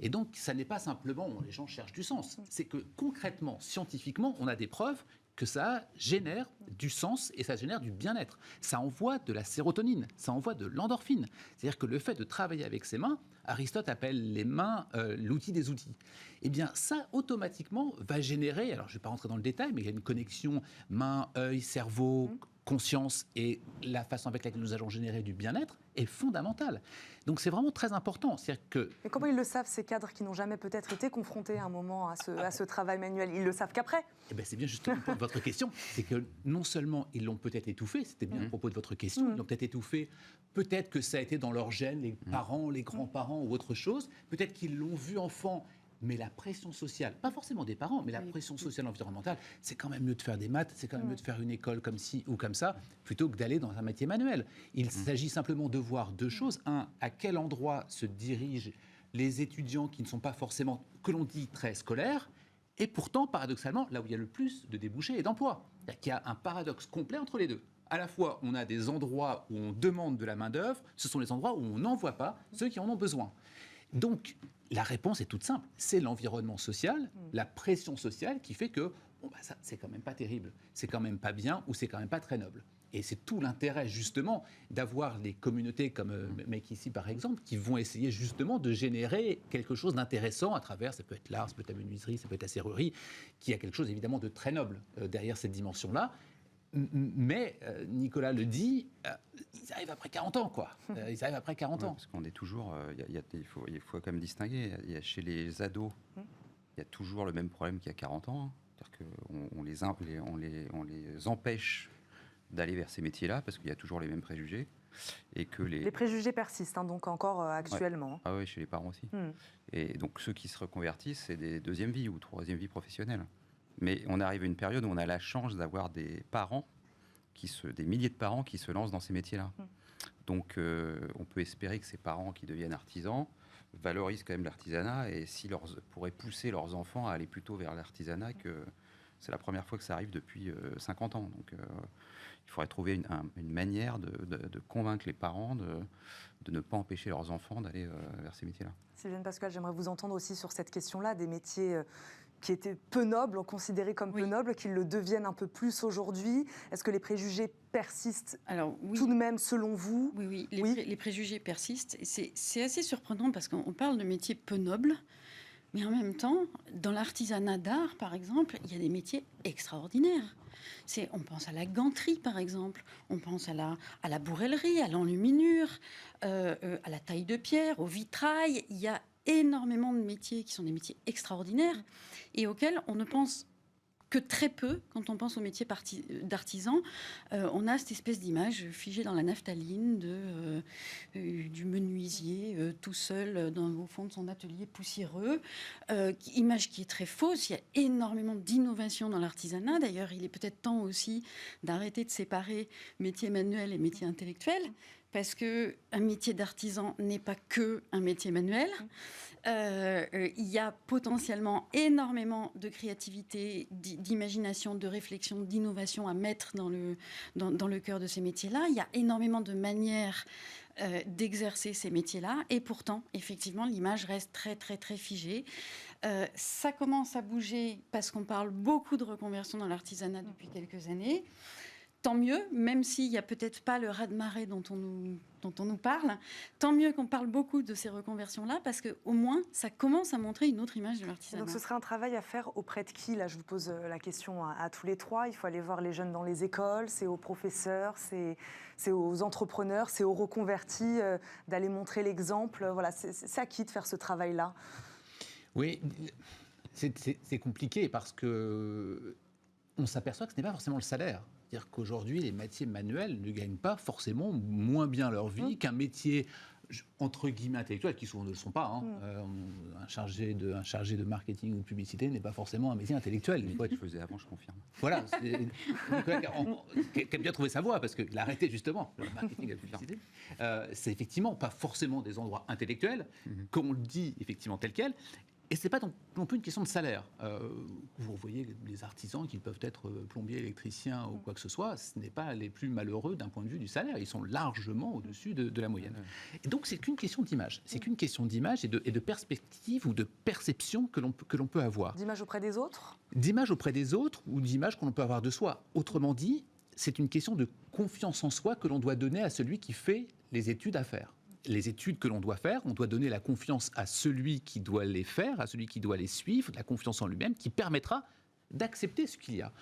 Et donc, ça n'est pas simplement les gens cherchent du sens. C'est que concrètement, scientifiquement, on a des preuves que ça génère du sens et ça génère du bien-être. Ça envoie de la sérotonine, ça envoie de l'endorphine. C'est-à-dire que le fait de travailler avec ses mains, Aristote appelle les mains l'outil des outils. Eh bien, ça, automatiquement, va générer, alors je ne vais pas rentrer dans le détail, mais il y a une connexion main, œil, cerveau, conscience, et la façon avec laquelle nous allons générer du bien-être est fondamentale. Donc c'est vraiment très important. Mais comment ils le savent, ces cadres qui n'ont jamais peut-être été confrontés à un moment à ce travail manuel? Ils le savent qu'après. Eh bien, c'est bien justement votre question. C'est que non seulement ils l'ont peut-être étouffé, c'était bien à propos de votre question, ils l'ont peut-être étouffé, peut-être que ça a été dans leur gène, les parents, les grands-parents ou autre chose, peut-être qu'ils l'ont vu enfant. Mais la pression sociale, pas forcément des parents, mais la pression sociale environnementale, c'est quand même mieux de faire des maths, c'est quand même mieux de faire une école comme ci ou comme ça, plutôt que d'aller dans un métier manuel. Il s'agit simplement de voir deux choses. Un, à quel endroit se dirigent les étudiants qui ne sont pas forcément, que l'on dit, très scolaires, et pourtant, paradoxalement, là où il y a le plus de débouchés et d'emplois. C'est-à-dire qu'il y a un paradoxe complet entre les deux. À la fois, on a des endroits où on demande de la main-d'œuvre, ce sont les endroits où on n'envoie pas ceux qui en ont besoin. Donc, la réponse est toute simple, c'est l'environnement social, la pression sociale qui fait que ça, c'est quand même pas terrible, c'est quand même pas bien ou c'est quand même pas très noble. Et c'est tout l'intérêt justement d'avoir des communautés comme Make Ici par exemple, qui vont essayer justement de générer quelque chose d'intéressant à travers, ça peut être l'art, ça peut être la menuiserie, ça peut être la serrurerie, qui a quelque chose évidemment de très noble derrière cette dimension-là. Mais, Nicolas le dit, ils arrivent après 40 ans, quoi. Ils arrivent après 40 ans. Parce qu'on est toujours... il faut quand même distinguer. Il y a chez les ados, il y a toujours le même problème qu'il y a 40 ans. C'est-à-dire qu'on les empêche d'aller vers ces métiers-là, parce qu'il y a toujours les mêmes préjugés. Et que les préjugés persistent, donc encore actuellement. Ouais. Ah oui, chez les parents aussi. Et donc, ceux qui se reconvertissent, c'est des deuxième vie ou troisième vie professionnelle. Mais on arrive à une période où on a la chance d'avoir des parents, des milliers de parents qui se lancent dans ces métiers-là. Donc on peut espérer que ces parents qui deviennent artisans valorisent quand même l'artisanat et pourraient pousser leurs enfants à aller plutôt vers l'artisanat, que c'est la première fois que ça arrive depuis 50 ans. Donc il faudrait trouver une manière de convaincre les parents de ne pas empêcher leurs enfants d'aller vers ces métiers-là. Sylvaine Pasquale, j'aimerais vous entendre aussi sur cette question-là, des métiers qui étaient peu nobles, considérés comme peu nobles, qu'ils le deviennent un peu plus aujourd'hui. Est-ce que les préjugés persistent tout de même selon vous? Oui, les préjugés persistent. C'est assez surprenant parce qu'on parle de métiers peu nobles, mais en même temps, dans l'artisanat d'art, par exemple, il y a des métiers extraordinaires. On pense à la ganterie, par exemple, on pense à la bourrellerie, à l'enluminure, à la taille de pierre, au vitrail. Il y a énormément de métiers qui sont des métiers extraordinaires et auxquels on ne pense que très peu quand on pense aux métiers d'artisan. On a cette espèce d'image figée dans la naphtaline du menuisier tout seul au fond de son atelier poussiéreux, image qui est très fausse. Il y a énormément d'innovation dans l'artisanat. D'ailleurs, il est peut-être temps aussi d'arrêter de séparer métier manuel et métier intellectuel, parce qu'un métier d'artisan n'est pas que un métier manuel. Il y a potentiellement énormément de créativité, d'imagination, de réflexion, d'innovation à mettre dans le cœur de ces métiers-là. Il y a énormément de manières d'exercer ces métiers-là. Et pourtant, effectivement, l'image reste très, très, très figée. Ça commence à bouger parce qu'on parle beaucoup de reconversion dans l'artisanat depuis quelques années. Tant mieux, même s'il n'y a peut-être pas le raz-de-marée dont on nous parle, tant mieux qu'on parle beaucoup de ces reconversions-là, parce qu'au moins, ça commence à montrer une autre image de l'artisanat. Donc ce serait un travail à faire auprès de qui? Là, je vous pose la question à tous les trois. Il faut aller voir les jeunes dans les écoles, c'est aux professeurs, c'est aux entrepreneurs, c'est aux reconvertis d'aller montrer l'exemple. Voilà, c'est à qui de faire ce travail-là? Oui. C'est compliqué parce que on s'aperçoit que ce n'est pas forcément le salaire. C'est-à-dire qu'aujourd'hui, les métiers manuels ne gagnent pas forcément moins bien leur vie qu'un métier entre guillemets intellectuels, qui souvent ne le sont pas. Un chargé de marketing ou de publicité n'est pas forcément un métier intellectuel. Mais je faisais avant, je confirme. Voilà, Nicolas qui a bien trouvé sa voie, parce qu'il a arrêté justement le marketing et la publicité. C'est effectivement pas forcément des endroits intellectuels, comme on le dit effectivement tel quel. Et ce n'est pas non plus une question de salaire. Vous voyez les artisans qui peuvent être plombiers, électriciens ou quoi que ce soit, ce n'est pas les plus malheureux d'un point de vue du salaire. Ils sont largement au-dessus de la moyenne. Et donc, c'est qu'une question d'image. C'est qu'une question d'image et de perspective ou de perception que l'on peut avoir. D'image auprès des autres ? D'image auprès des autres ou d'image qu'on peut avoir de soi. Autrement dit, c'est une question de confiance en soi que l'on doit donner à celui qui fait les études à faire. Les études que l'on doit faire, on doit donner la confiance à celui qui doit les faire, à celui qui doit les suivre, la confiance en lui-même qui permettra d'accepter ce qu'il y a.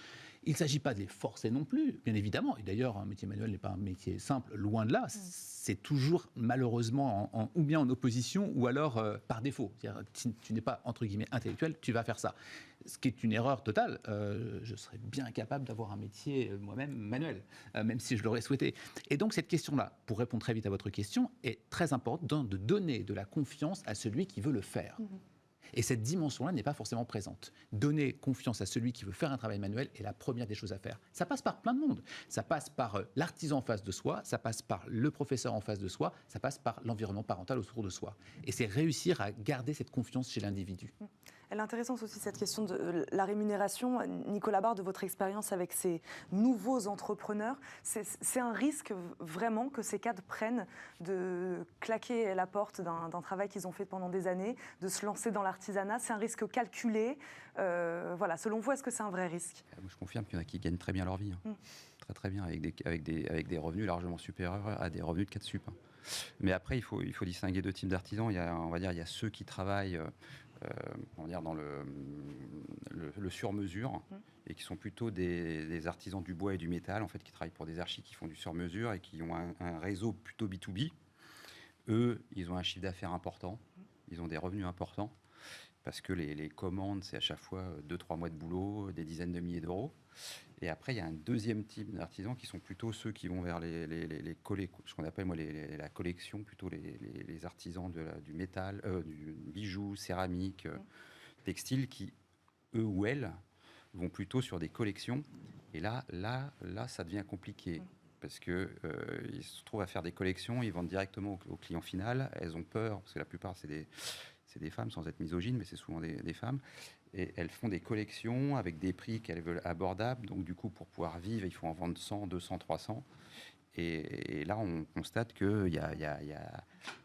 Il ne s'agit pas de les forcer non plus, bien évidemment. Et d'ailleurs, un métier manuel n'est pas un métier simple, loin de là. C'est toujours malheureusement ou bien en opposition ou alors par défaut. C'est-à-dire, si tu n'es pas, entre guillemets, intellectuel, tu vas faire ça. Ce qui est une erreur totale. Je serais bien capable d'avoir un métier moi-même manuel, même si je l'aurais souhaité. Et donc cette question-là, pour répondre très vite à votre question, est très importante de donner de la confiance à celui qui veut le faire. Et cette dimension-là n'est pas forcément présente. Donner confiance à celui qui veut faire un travail manuel est la première des choses à faire. Ça passe par plein de monde. Ça passe par l'artisan en face de soi, ça passe par le professeur en face de soi, ça passe par l'environnement parental autour de soi. Et c'est réussir à garder cette confiance chez l'individu. Elle est intéressante aussi cette question de la rémunération. Nicolas Barre, de votre expérience avec ces nouveaux entrepreneurs, c'est un risque vraiment que ces cadres prennent de claquer la porte d'un travail qu'ils ont fait pendant des années, de se lancer dans l'artisanat. C'est un risque calculé. Voilà. Selon vous, est-ce que c'est un vrai risque ? Moi, je confirme qu'il y en a qui gagnent très bien leur vie. Très très bien, avec des revenus largement supérieurs à des revenus de 4 sup. Mais après, il faut distinguer deux types d'artisans. Il y a ceux qui travaillent on va dire dans le sur-mesure et qui sont plutôt des artisans du bois et du métal, en fait, qui travaillent pour des archis qui font du sur-mesure et qui ont un réseau plutôt B2B. Eux, ils ont un chiffre d'affaires important, ils ont des revenus importants, parce que les commandes, c'est à chaque fois 2-3 mois de boulot, des dizaines de milliers d'euros. Et après, il y a un deuxième type d'artisans qui sont plutôt ceux qui vont vers ce qu'on appelle moi la collection, plutôt les artisans du métal, du bijou, céramique, textile, qui, eux ou elles, vont plutôt sur des collections. Et là, ça devient compliqué. Parce qu'ils se retrouvent à faire des collections, ils vendent directement au client final. Elles ont peur, parce que la plupart, c'est des femmes, sans être misogyne, mais c'est souvent des femmes. Et elles font des collections avec des prix qu'elles veulent abordables. Donc, du coup, pour pouvoir vivre, il faut en vendre 100, 200, 300. Et là, on constate que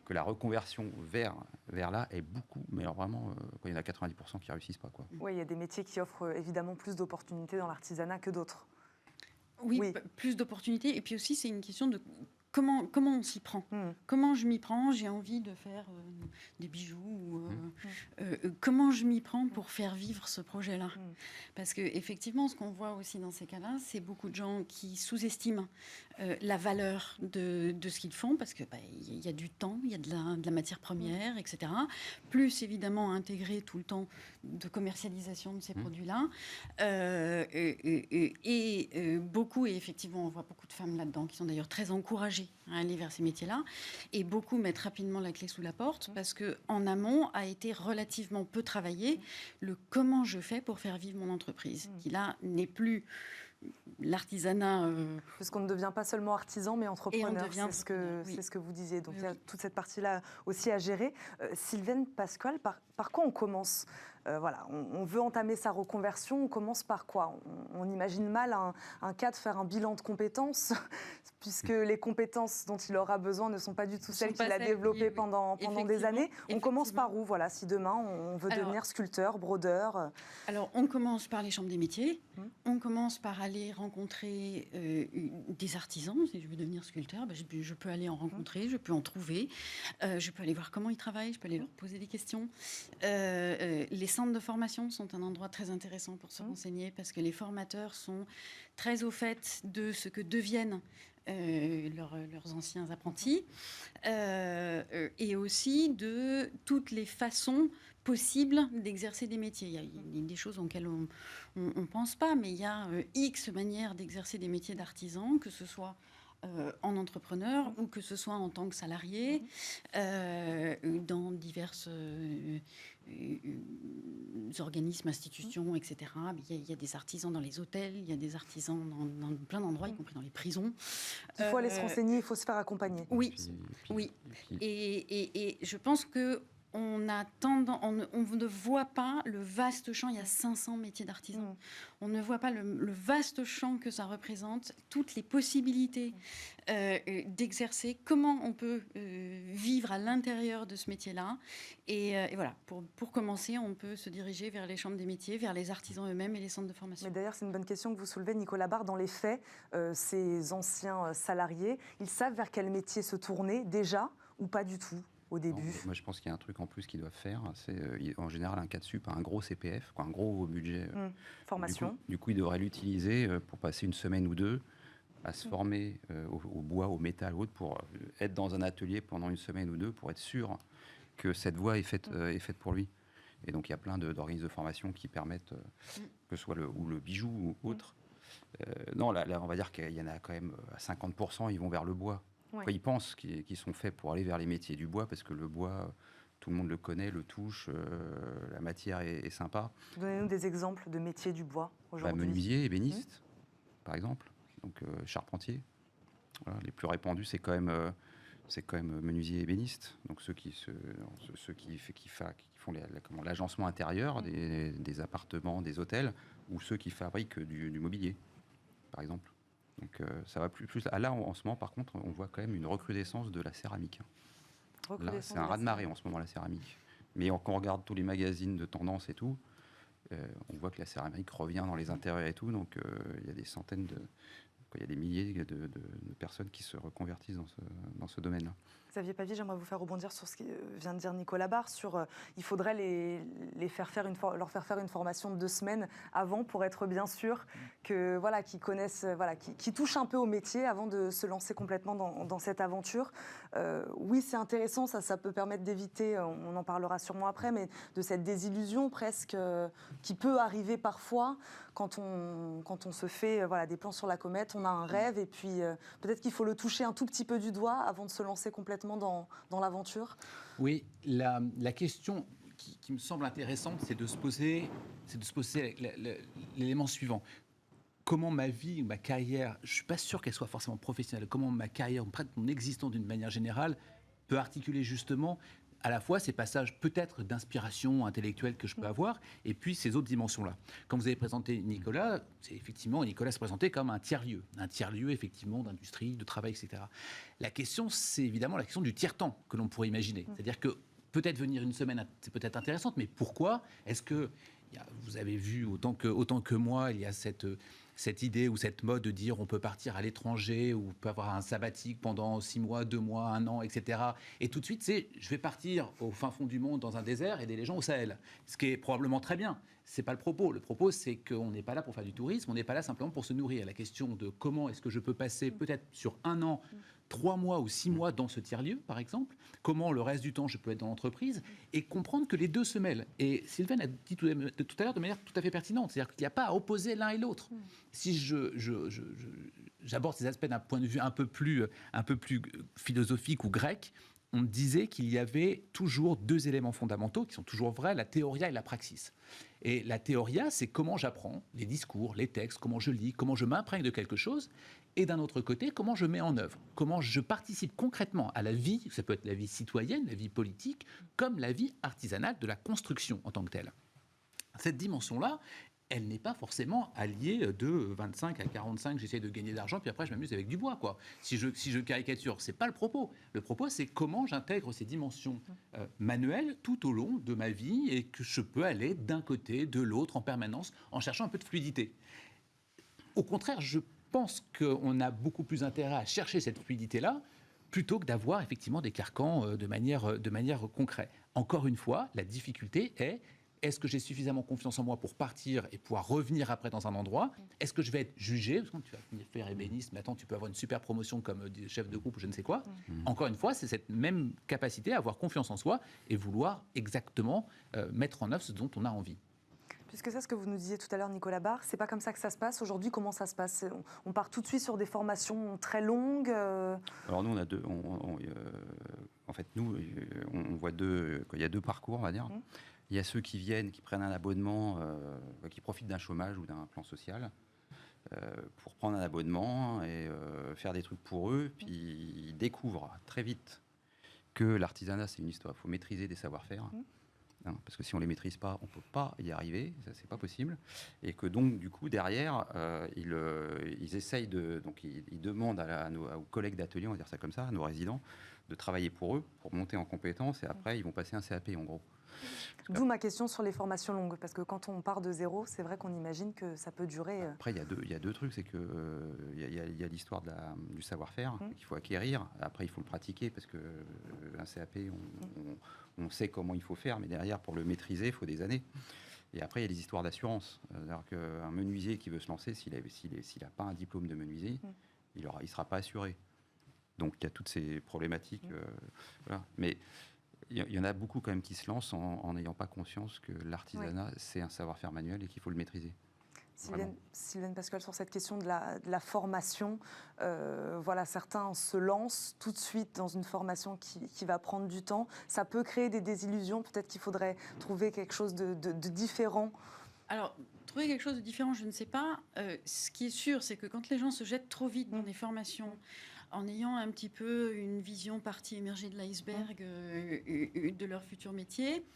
la reconversion vers là est beaucoup, mais alors vraiment, il y en a 90% qui ne réussissent pas, quoi. Oui, il y a des métiers qui offrent évidemment plus d'opportunités dans l'artisanat que d'autres. Oui, plus d'opportunités. Et puis aussi, c'est une question de comment on s'y prend. Comment je m'y prends ? J'ai envie de faire des bijoux. Comment je m'y prends pour faire vivre ce projet-là ? Parce qu'effectivement, ce qu'on voit aussi dans ces cas-là, c'est beaucoup de gens qui sous-estiment la valeur de ce qu'ils font, parce qu'il y a du temps, il y a de la matière première, etc. Plus, évidemment, intégrer tout le temps de commercialisation de ces produits-là. Beaucoup, et effectivement, on voit beaucoup de femmes là-dedans qui sont d'ailleurs très encouragées à aller vers ces métiers-là, et beaucoup mettent rapidement la clé sous la porte, parce qu'en amont a été relativement peu travaillé le comment je fais pour faire vivre mon entreprise, qui là n'est plus l'artisanat. Parce qu'on ne devient pas seulement artisan, mais entrepreneur, c'est ce que vous disiez. Donc il y a toute cette partie-là aussi à gérer. Sylvaine Pasquale, par quoi on commence ? Voilà, on veut entamer sa reconversion, on commence par quoi ? On imagine mal un cas de faire un bilan de compétences, puisque les compétences dont il aura besoin ne sont pas du tout celles qu'il a développées pendant des années. On commence par où ? Voilà, si demain on veut devenir sculpteur, brodeur. Alors, on commence par les chambres des métiers. On commence par aller rencontrer des artisans. Si je veux devenir sculpteur, je peux aller en rencontrer, je peux en trouver. Je peux aller voir comment ils travaillent, je peux aller leur poser des questions. Les centres de formation sont un endroit très intéressant pour se renseigner, parce que les formateurs sont très au fait de ce que deviennent leurs anciens apprentis, et aussi de toutes les façons possible d'exercer des métiers. Il y a des choses auxquelles on ne pense pas, mais il y a X manières d'exercer des métiers d'artisan, que ce soit en entrepreneur ou que ce soit en tant que salarié, dans diverses organismes, institutions, etc. Il y a des artisans dans les hôtels, il y a des artisans dans plein d'endroits, y compris dans les prisons. Il faut aller se renseigner, il faut se faire accompagner. Oui, oui. Et je pense que on ne voit pas le vaste champ. Il y a 500 métiers d'artisans. On ne voit pas le vaste champ que ça représente, toutes les possibilités d'exercer, comment on peut vivre à l'intérieur de ce métier-là. Et voilà, pour commencer, on peut se diriger vers les chambres des métiers, vers les artisans eux-mêmes et les centres de formation. Mais d'ailleurs, c'est une bonne question que vous soulevez, Nicolas Barre. Dans les faits, ces anciens salariés, ils savent vers quel métier se tourner déjà ou pas du tout au début? Non, moi, je pense qu'il y a un truc en plus qu'ils doivent faire. C'est en général un cas de sup, un gros CPF, un gros budget. Formation. Du coup, ils devraient l'utiliser pour passer une semaine ou deux à se former au bois, au métal, ou autre, pour être dans un atelier pendant une semaine ou deux pour être sûr que cette voie est faite pour lui. Et donc, il y a plein d'organismes de formation qui permettent, que ce soit le bijou ou autre. Non, là, on va dire qu'il y en a quand même à 50%, ils vont vers le bois. Ouais. Ils pensent qu'ils sont faits pour aller vers les métiers du bois, parce que le bois, tout le monde le connaît, le touche, la matière est sympa. Donnez-nous des exemples de métiers du bois aujourd'hui. Menuisier, ébéniste, par exemple, donc charpentier. Voilà, les plus répandus, c'est quand même menuisier et ébéniste. Donc ceux qui font l'agencement intérieur des appartements, des hôtels, ou ceux qui fabriquent du mobilier, par exemple. Donc ça va plus. Là, en ce moment, par contre, on voit quand même une recrudescence de la céramique. Là, c'est un raz-de-marée en ce moment, la céramique. Mais quand on regarde tous les magazines de tendance et tout, on voit que la céramique revient dans les intérieurs et tout. Donc il y a des centaines il y a des milliers de personnes qui se reconvertissent dans ce domaine-là. Xavier Pavie, j'aimerais vous faire rebondir sur ce que vient de dire Nicolas Barre, sur il faudrait leur faire faire une formation de 2 semaines avant pour être bien sûr que, qu'ils connaissent, qui touchent un peu au métier avant de se lancer complètement dans cette aventure. Oui, c'est intéressant, ça peut permettre d'éviter, on en parlera sûrement après, mais de cette désillusion presque qui peut arriver parfois quand on se fait des plans sur la comète, on a un rêve et puis peut-être qu'il faut le toucher un tout petit peu du doigt avant de se lancer complètement dans l'aventure. Oui, la question qui me semble intéressante, c'est de se poser l'élément suivant. Comment ma vie ou ma carrière, je ne suis pas sûr qu'elle soit forcément professionnelle, comment ma carrière, mon existence d'une manière générale, peut articuler justement à la fois ces passages peut-être d'inspiration intellectuelle que je peux avoir, et puis ces autres dimensions-là. Quand vous avez présenté Nicolas, Nicolas se présentait comme un tiers-lieu effectivement d'industrie, de travail, etc. La question, c'est évidemment la question du tiers-temps que l'on pourrait imaginer. C'est-à-dire que peut-être venir une semaine, c'est peut-être intéressant, mais pourquoi est-ce que, vous avez vu autant que moi, il y a cette idée ou cette mode de dire on peut partir à l'étranger ou on peut avoir un sabbatique pendant 6 mois, 2 mois, 1 an, etc. Et tout de suite, je vais partir au fin fond du monde dans un désert et aider les gens au Sahel. Ce qui est probablement très bien. C'est pas le propos. Le propos, c'est qu'on n'est pas là pour faire du tourisme, on n'est pas là simplement pour se nourrir. La question de comment est-ce que je peux passer peut-être sur 1 an, 3 mois ou 6 mois dans ce tiers-lieu, par exemple, comment le reste du temps je peux être dans l'entreprise, et comprendre que les deux se mêlent. Et Sylvain a dit tout à l'heure de manière tout à fait pertinente, c'est-à-dire qu'il n'y a pas à opposer l'un et l'autre. Si j'aborde ces aspects d'un point de vue un peu plus philosophique ou grec, on disait qu'il y avait toujours 2 éléments fondamentaux qui sont toujours vrais, la théoria et la praxis. Et la théoria, c'est comment j'apprends les discours, les textes, comment je lis, comment je m'imprègne de quelque chose, et d'un autre côté, comment je mets en œuvre, comment je participe concrètement à la vie, ça peut être la vie citoyenne, la vie politique, comme la vie artisanale de la construction en tant que telle. Cette dimension-là, elle n'est pas forcément alliée de 25 à 45, j'essaie de gagner de l'argent, puis après je m'amuse avec du bois, quoi. Si je caricature, c'est pas le propos. Le propos, c'est comment j'intègre ces dimensions manuelles tout au long de ma vie et que je peux aller d'un côté, de l'autre, en permanence, en cherchant un peu de fluidité. Au contraire, je pense qu'on a beaucoup plus intérêt à chercher cette fluidité-là plutôt que d'avoir effectivement des carcans de manière concrète. Encore une fois, la difficulté est Est-ce que j'ai suffisamment confiance en moi pour partir et pouvoir revenir après dans un endroit? Est-ce que je vais être jugé? Parce que tu vas venir faire ébéniste, mais attends, tu peux avoir une super promotion comme chef de groupe ou je ne sais quoi. Encore une fois, c'est cette même capacité à avoir confiance en soi et vouloir exactement mettre en œuvre ce dont on a envie. Puisque c'est ce que vous nous disiez tout à l'heure, Nicolas Barre, c'est pas comme ça que ça se passe. Aujourd'hui, comment ça se passe? On part tout de suite sur des formations très longues. Alors nous, on a deux. En fait, nous, on voit deux. Il y a deux parcours, on va dire. Il y a ceux qui viennent, qui prennent un abonnement, qui profitent d'un chômage ou d'un plan social pour prendre un abonnement et faire des trucs pour eux. Puis ils découvrent très vite que l'artisanat, c'est une histoire. Il faut maîtriser des savoir-faire. Parce que si on ne les maîtrise pas, on ne peut pas y arriver, ça c'est pas possible. Et que donc, du coup, derrière, ils essayent de... Donc, ils demandent aux collègues d'atelier, on va dire ça comme ça, à nos résidents, de travailler pour eux, pour monter en compétences, et après, ils vont passer un CAP, en gros. D'où ma question sur les formations longues, parce que quand on part de zéro, c'est vrai qu'on imagine que ça peut durer... Après, il y a deux trucs, c'est que il y a l'histoire du savoir-faire qu'il faut acquérir. Après, il faut le pratiquer, parce que un CAP, on sait comment il faut faire, mais derrière, pour le maîtriser, il faut des années. Et après, il y a les histoires d'assurance. C'est-à-dire qu'un menuisier qui veut se lancer, s'il n'a pas un diplôme de menuisier, il ne sera pas assuré. Donc, il y a toutes ces problématiques. Voilà. Mais il y en a beaucoup quand même qui se lancent en n'ayant pas conscience que l'artisanat, c'est un savoir-faire manuel et qu'il faut le maîtriser. Sylvaine Pasquale, sur cette question de la formation, voilà, certains se lancent tout de suite dans une formation qui va prendre du temps. Ça peut créer des désillusions. Peut-être qu'il faudrait trouver quelque chose de différent. Alors, trouver quelque chose de différent, je ne sais pas. Ce qui est sûr, c'est que quand les gens se jettent trop vite dans des formations, en ayant un petit peu une vision partie émergée de l'iceberg de leur futur métier,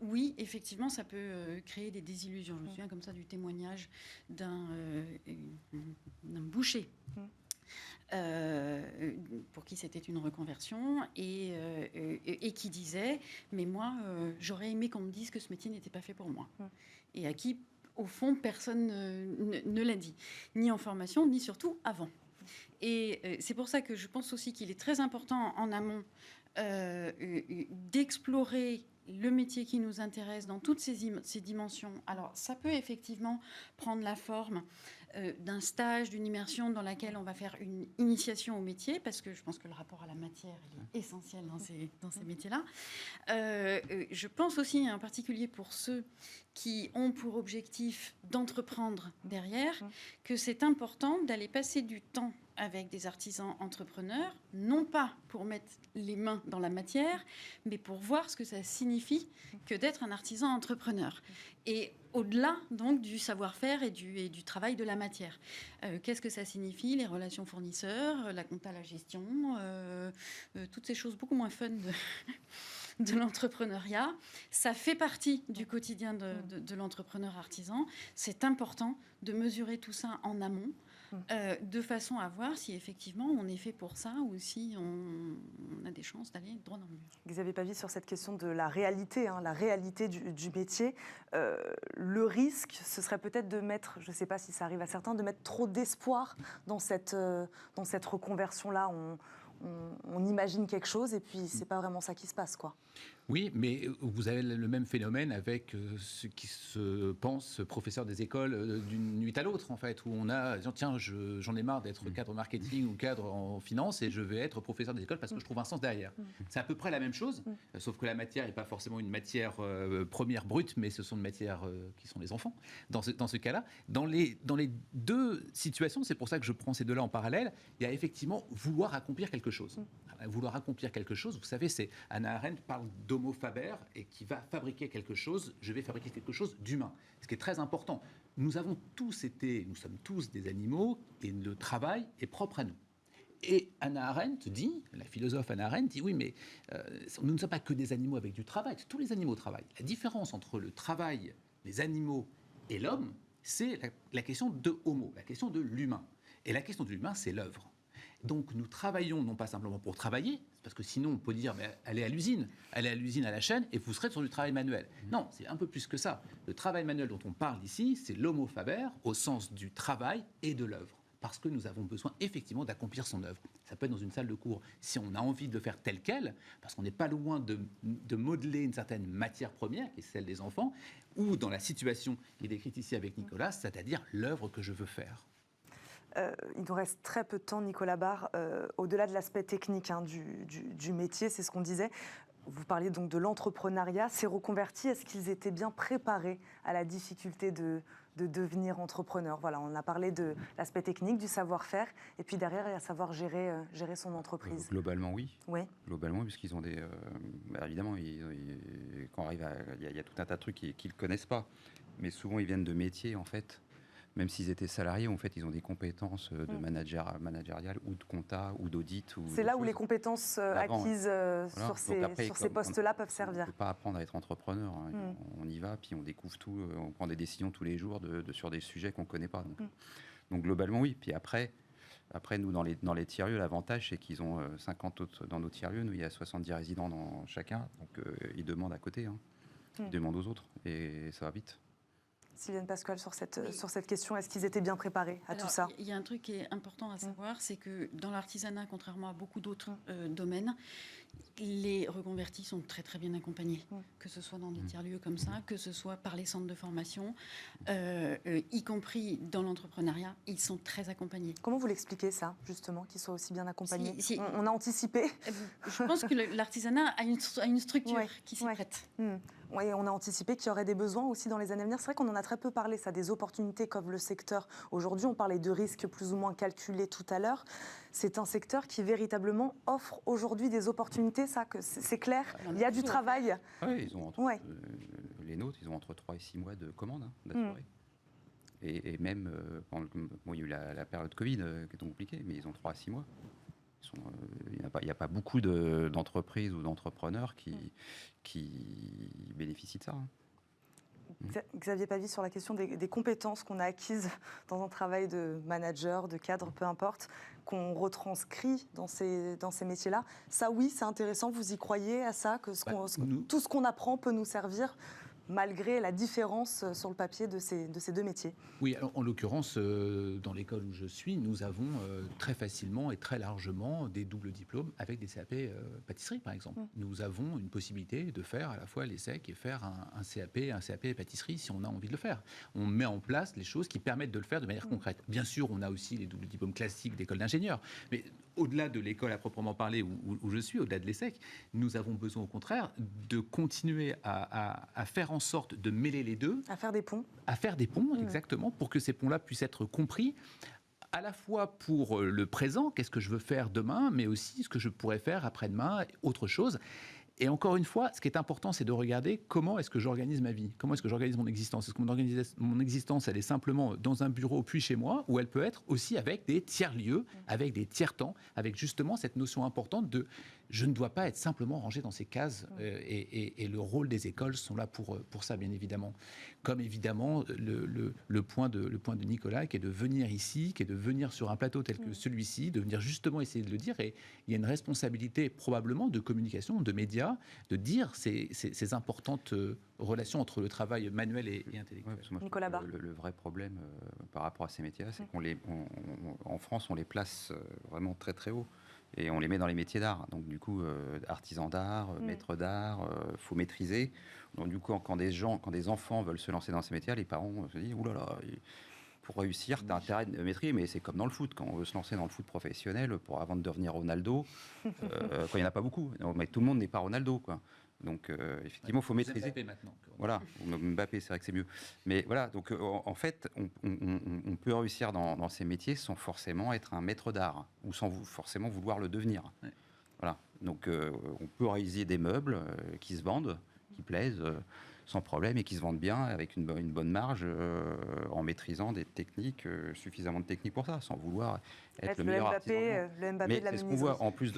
oui, effectivement, ça peut créer des désillusions. Je me souviens comme ça du témoignage d'un boucher pour qui c'était une reconversion et qui disait « Mais moi, j'aurais aimé qu'on me dise que ce métier n'était pas fait pour moi. » Et à qui, au fond, personne ne l'a dit, ni en formation, ni surtout avant. Et c'est pour ça que je pense aussi qu'il est très important en amont d'explorer le métier qui nous intéresse dans toutes ces dimensions. Alors, ça peut effectivement prendre la forme d'un stage, d'une immersion dans laquelle on va faire une initiation au métier, parce que je pense que le rapport à la matière est essentiel dans ces métiers-là. Je pense aussi, en particulier pour ceux qui ont pour objectif d'entreprendre derrière, que c'est important d'aller passer du temps avec des artisans entrepreneurs, non pas pour mettre les mains dans la matière, mais pour voir ce que ça signifie que d'être un artisan entrepreneur. Et au-delà donc du savoir-faire et du travail de la matière. Qu'est-ce que ça signifie? Les relations fournisseurs, la compta, la gestion, toutes ces choses beaucoup moins fun de l'entrepreneuriat. Ça fait partie du quotidien de l'entrepreneur artisan. C'est important de mesurer tout ça en amont, de façon à voir si effectivement on est fait pour ça ou si on a des chances d'aller droit dans le mur. Xavier Pavie, sur cette question de la réalité, la réalité du métier, le risque, ce serait peut-être de mettre, je ne sais pas si ça arrive à certains, de mettre trop d'espoir dans cette reconversion-là. On imagine quelque chose et puis c'est pas vraiment ça qui se passe, quoi. Oui, mais vous avez le même phénomène avec ceux qui se pensent professeurs des écoles d'une nuit à l'autre, en fait, où on a, tiens, j'en ai marre d'être cadre marketing ou cadre en finance et je vais être professeur des écoles parce que je trouve un sens derrière. C'est à peu près la même chose, sauf que la matière n'est pas forcément une matière première brute, mais ce sont des matières qui sont les enfants. Dans ce cas-là, dans les deux situations, c'est pour ça que je prends ces deux-là en parallèle, il y a effectivement vouloir accomplir quelque chose. Vouloir accomplir quelque chose, vous savez, c'est Hannah Arendt parle d'homo faber et qui va fabriquer quelque chose, je vais fabriquer quelque chose d'humain. Ce qui est très important. Nous sommes tous des animaux et le travail est propre à nous. Et Hannah Arendt dit, la philosophe Hannah Arendt dit, oui, mais nous ne sommes pas que des animaux avec du travail, tous les animaux travaillent. La différence entre le travail, les animaux et l'homme, c'est la question de homo, la question de l'humain. Et la question de l'humain, c'est l'œuvre. Donc nous travaillons non pas simplement pour travailler, parce que sinon on peut dire allez à l'usine à la chaîne et vous serez sur du travail manuel. Non, c'est un peu plus que ça. Le travail manuel dont on parle ici, c'est l'homo faber au sens du travail et de l'œuvre. parce que nous avons besoin effectivement d'accomplir son œuvre. Ça peut être dans une salle de cours, si on a envie de le faire tel quel, parce qu'on n'est pas loin de modeler une certaine matière première, qui est celle des enfants, ou dans la situation qui est décrite ici avec Nicolas, c'est-à-dire l'œuvre que je veux faire. Il nous reste très peu de temps, Nicolas Barre. Au-delà de l'aspect technique du métier, c'est ce qu'on disait. Vous parliez donc de l'entrepreneuriat. Ces reconvertis, est-ce qu'ils étaient bien préparés à la difficulté de devenir entrepreneur? Voilà, on a parlé de l'aspect technique, du savoir-faire, et puis derrière, il y a savoir gérer son entreprise. Globalement, oui. Oui. Globalement, puisqu'ils ont des... évidemment, quand on arrive il y a tout un tas de trucs qu'ils ne connaissent pas. Mais souvent, ils viennent de métiers, en fait. Même s'ils étaient salariés, en fait, ils ont des compétences de managériales ou de compta ou d'audit. C'est là où les compétences acquises sur ces postes-là peuvent servir. On ne peut pas apprendre à être entrepreneur. Hein. On y va, puis on découvre tout, on prend des décisions tous les jours sur des sujets qu'on ne connaît pas. Donc globalement, oui. Puis après nous, dans les tiers-lieux, l'avantage, c'est qu'ils ont 50 autres dans nos tiers-lieux. Nous, il y a 70 résidents dans chacun. Donc ils demandent à côté. Hein. Ils demandent aux autres. Et ça va vite. Sylviane Pasquale, sur cette question, est-ce qu'ils étaient bien préparés à tout ça? Il y a un truc qui est important à savoir, c'est que dans l'artisanat, contrairement à beaucoup d'autres domaines, les reconvertis sont très très bien accompagnés, que ce soit dans des tiers-lieux comme ça, que ce soit par les centres de formation, y compris dans l'entrepreneuriat, ils sont très accompagnés. Comment vous l'expliquez ça, justement, qu'ils soient aussi bien accompagnés? On a anticipé. Je pense que l'artisanat a une structure qui s'y prête. Oui, on a anticipé qu'il y aurait des besoins aussi dans les années à venir. C'est vrai qu'on en a très peu parlé, ça, des opportunités comme le secteur. Aujourd'hui, on parlait de risques plus ou moins calculés tout à l'heure. C'est un secteur qui véritablement offre aujourd'hui des opportunités, ça, que c'est clair. Il y a du travail. Oui, ils ont les nôtres, ils ont entre 3 et 6 mois de commandes d'assurés. Et même, il y a eu la période Covid qui est compliquée, mais ils ont 3 à 6 mois. Il n'y a pas beaucoup d'entreprises ou d'entrepreneurs qui bénéficient de ça. Xavier Pavie, sur la question des compétences qu'on a acquises dans un travail de manager, de cadre, peu importe, qu'on retranscrit dans ces métiers-là. Ça, oui, c'est intéressant. Vous y croyez à ça, que tout ce qu'on apprend peut nous servir malgré la différence sur le papier de ces deux métiers? Oui, alors, en l'occurrence, dans l'école où je suis, nous avons très facilement et très largement des doubles diplômes avec des CAP pâtisserie, par exemple. Nous avons une possibilité de faire à la fois l'ESSEC et faire un CAP pâtisserie si on a envie de le faire. On met en place les choses qui permettent de le faire de manière concrète. Bien sûr, on a aussi les doubles diplômes classiques d'école d'ingénieur, mais au-delà de l'école à proprement parler où je suis, au-delà de l'ESSEC, nous avons besoin au contraire de continuer à faire en sorte de mêler les deux. À faire des ponts. À faire des ponts, exactement, pour que ces ponts-là puissent être compris à la fois pour le présent, qu'est-ce que je veux faire demain, mais aussi ce que je pourrais faire après-demain, autre chose. Et encore une fois, ce qui est important, c'est de regarder comment est-ce que j'organise ma vie, comment est-ce que j'organise mon existence. Est-ce que mon existence, elle est simplement dans un bureau puis chez moi, ou elle peut être aussi avec des tiers-lieux, avec des tiers-temps, avec justement cette notion importante de je ne dois pas être simplement rangé dans ces cases. Et le rôle des écoles sont là pour ça, bien évidemment. Comme évidemment le point de Nicolas, qui est de venir ici, qui est de venir sur un plateau tel que celui-ci, de venir justement essayer de le dire. Et il y a une responsabilité probablement de communication, de médias, de dire ces importantes relations entre le travail manuel et intellectuel. Moi, Nicolas Barre. Le vrai problème par rapport à ces métiers-là, c'est qu'en France, on les place vraiment très très haut. Et on les met dans les métiers d'art. Donc du coup, artisan d'art, maître d'art, faut maîtriser. Donc du coup, quand des enfants veulent se lancer dans ces métiers, les parents se disent oulala, pour réussir, tu as intérêt de maîtriser. Mais c'est comme dans le foot, quand on veut se lancer dans le foot professionnel, avant de devenir Ronaldo, quand il n'y en a pas beaucoup, mais tout le monde n'est pas Ronaldo, quoi. Donc effectivement, il faut maîtriser. Mbappé maintenant. Voilà, Mbappé, c'est vrai que c'est mieux. Mais voilà, donc en fait, on peut réussir dans ces métiers sans forcément être un maître d'art ou sans forcément vouloir le devenir. Ouais. Voilà, donc on peut réaliser des meubles qui se vendent, qui plaisent sans problème et qui se vendent bien avec une bonne marge en maîtrisant des techniques, suffisamment de techniques pour ça, sans vouloir être le meilleur artisan. Le Mbappé de la menuiserie. Mais ce qu'on voit en plus,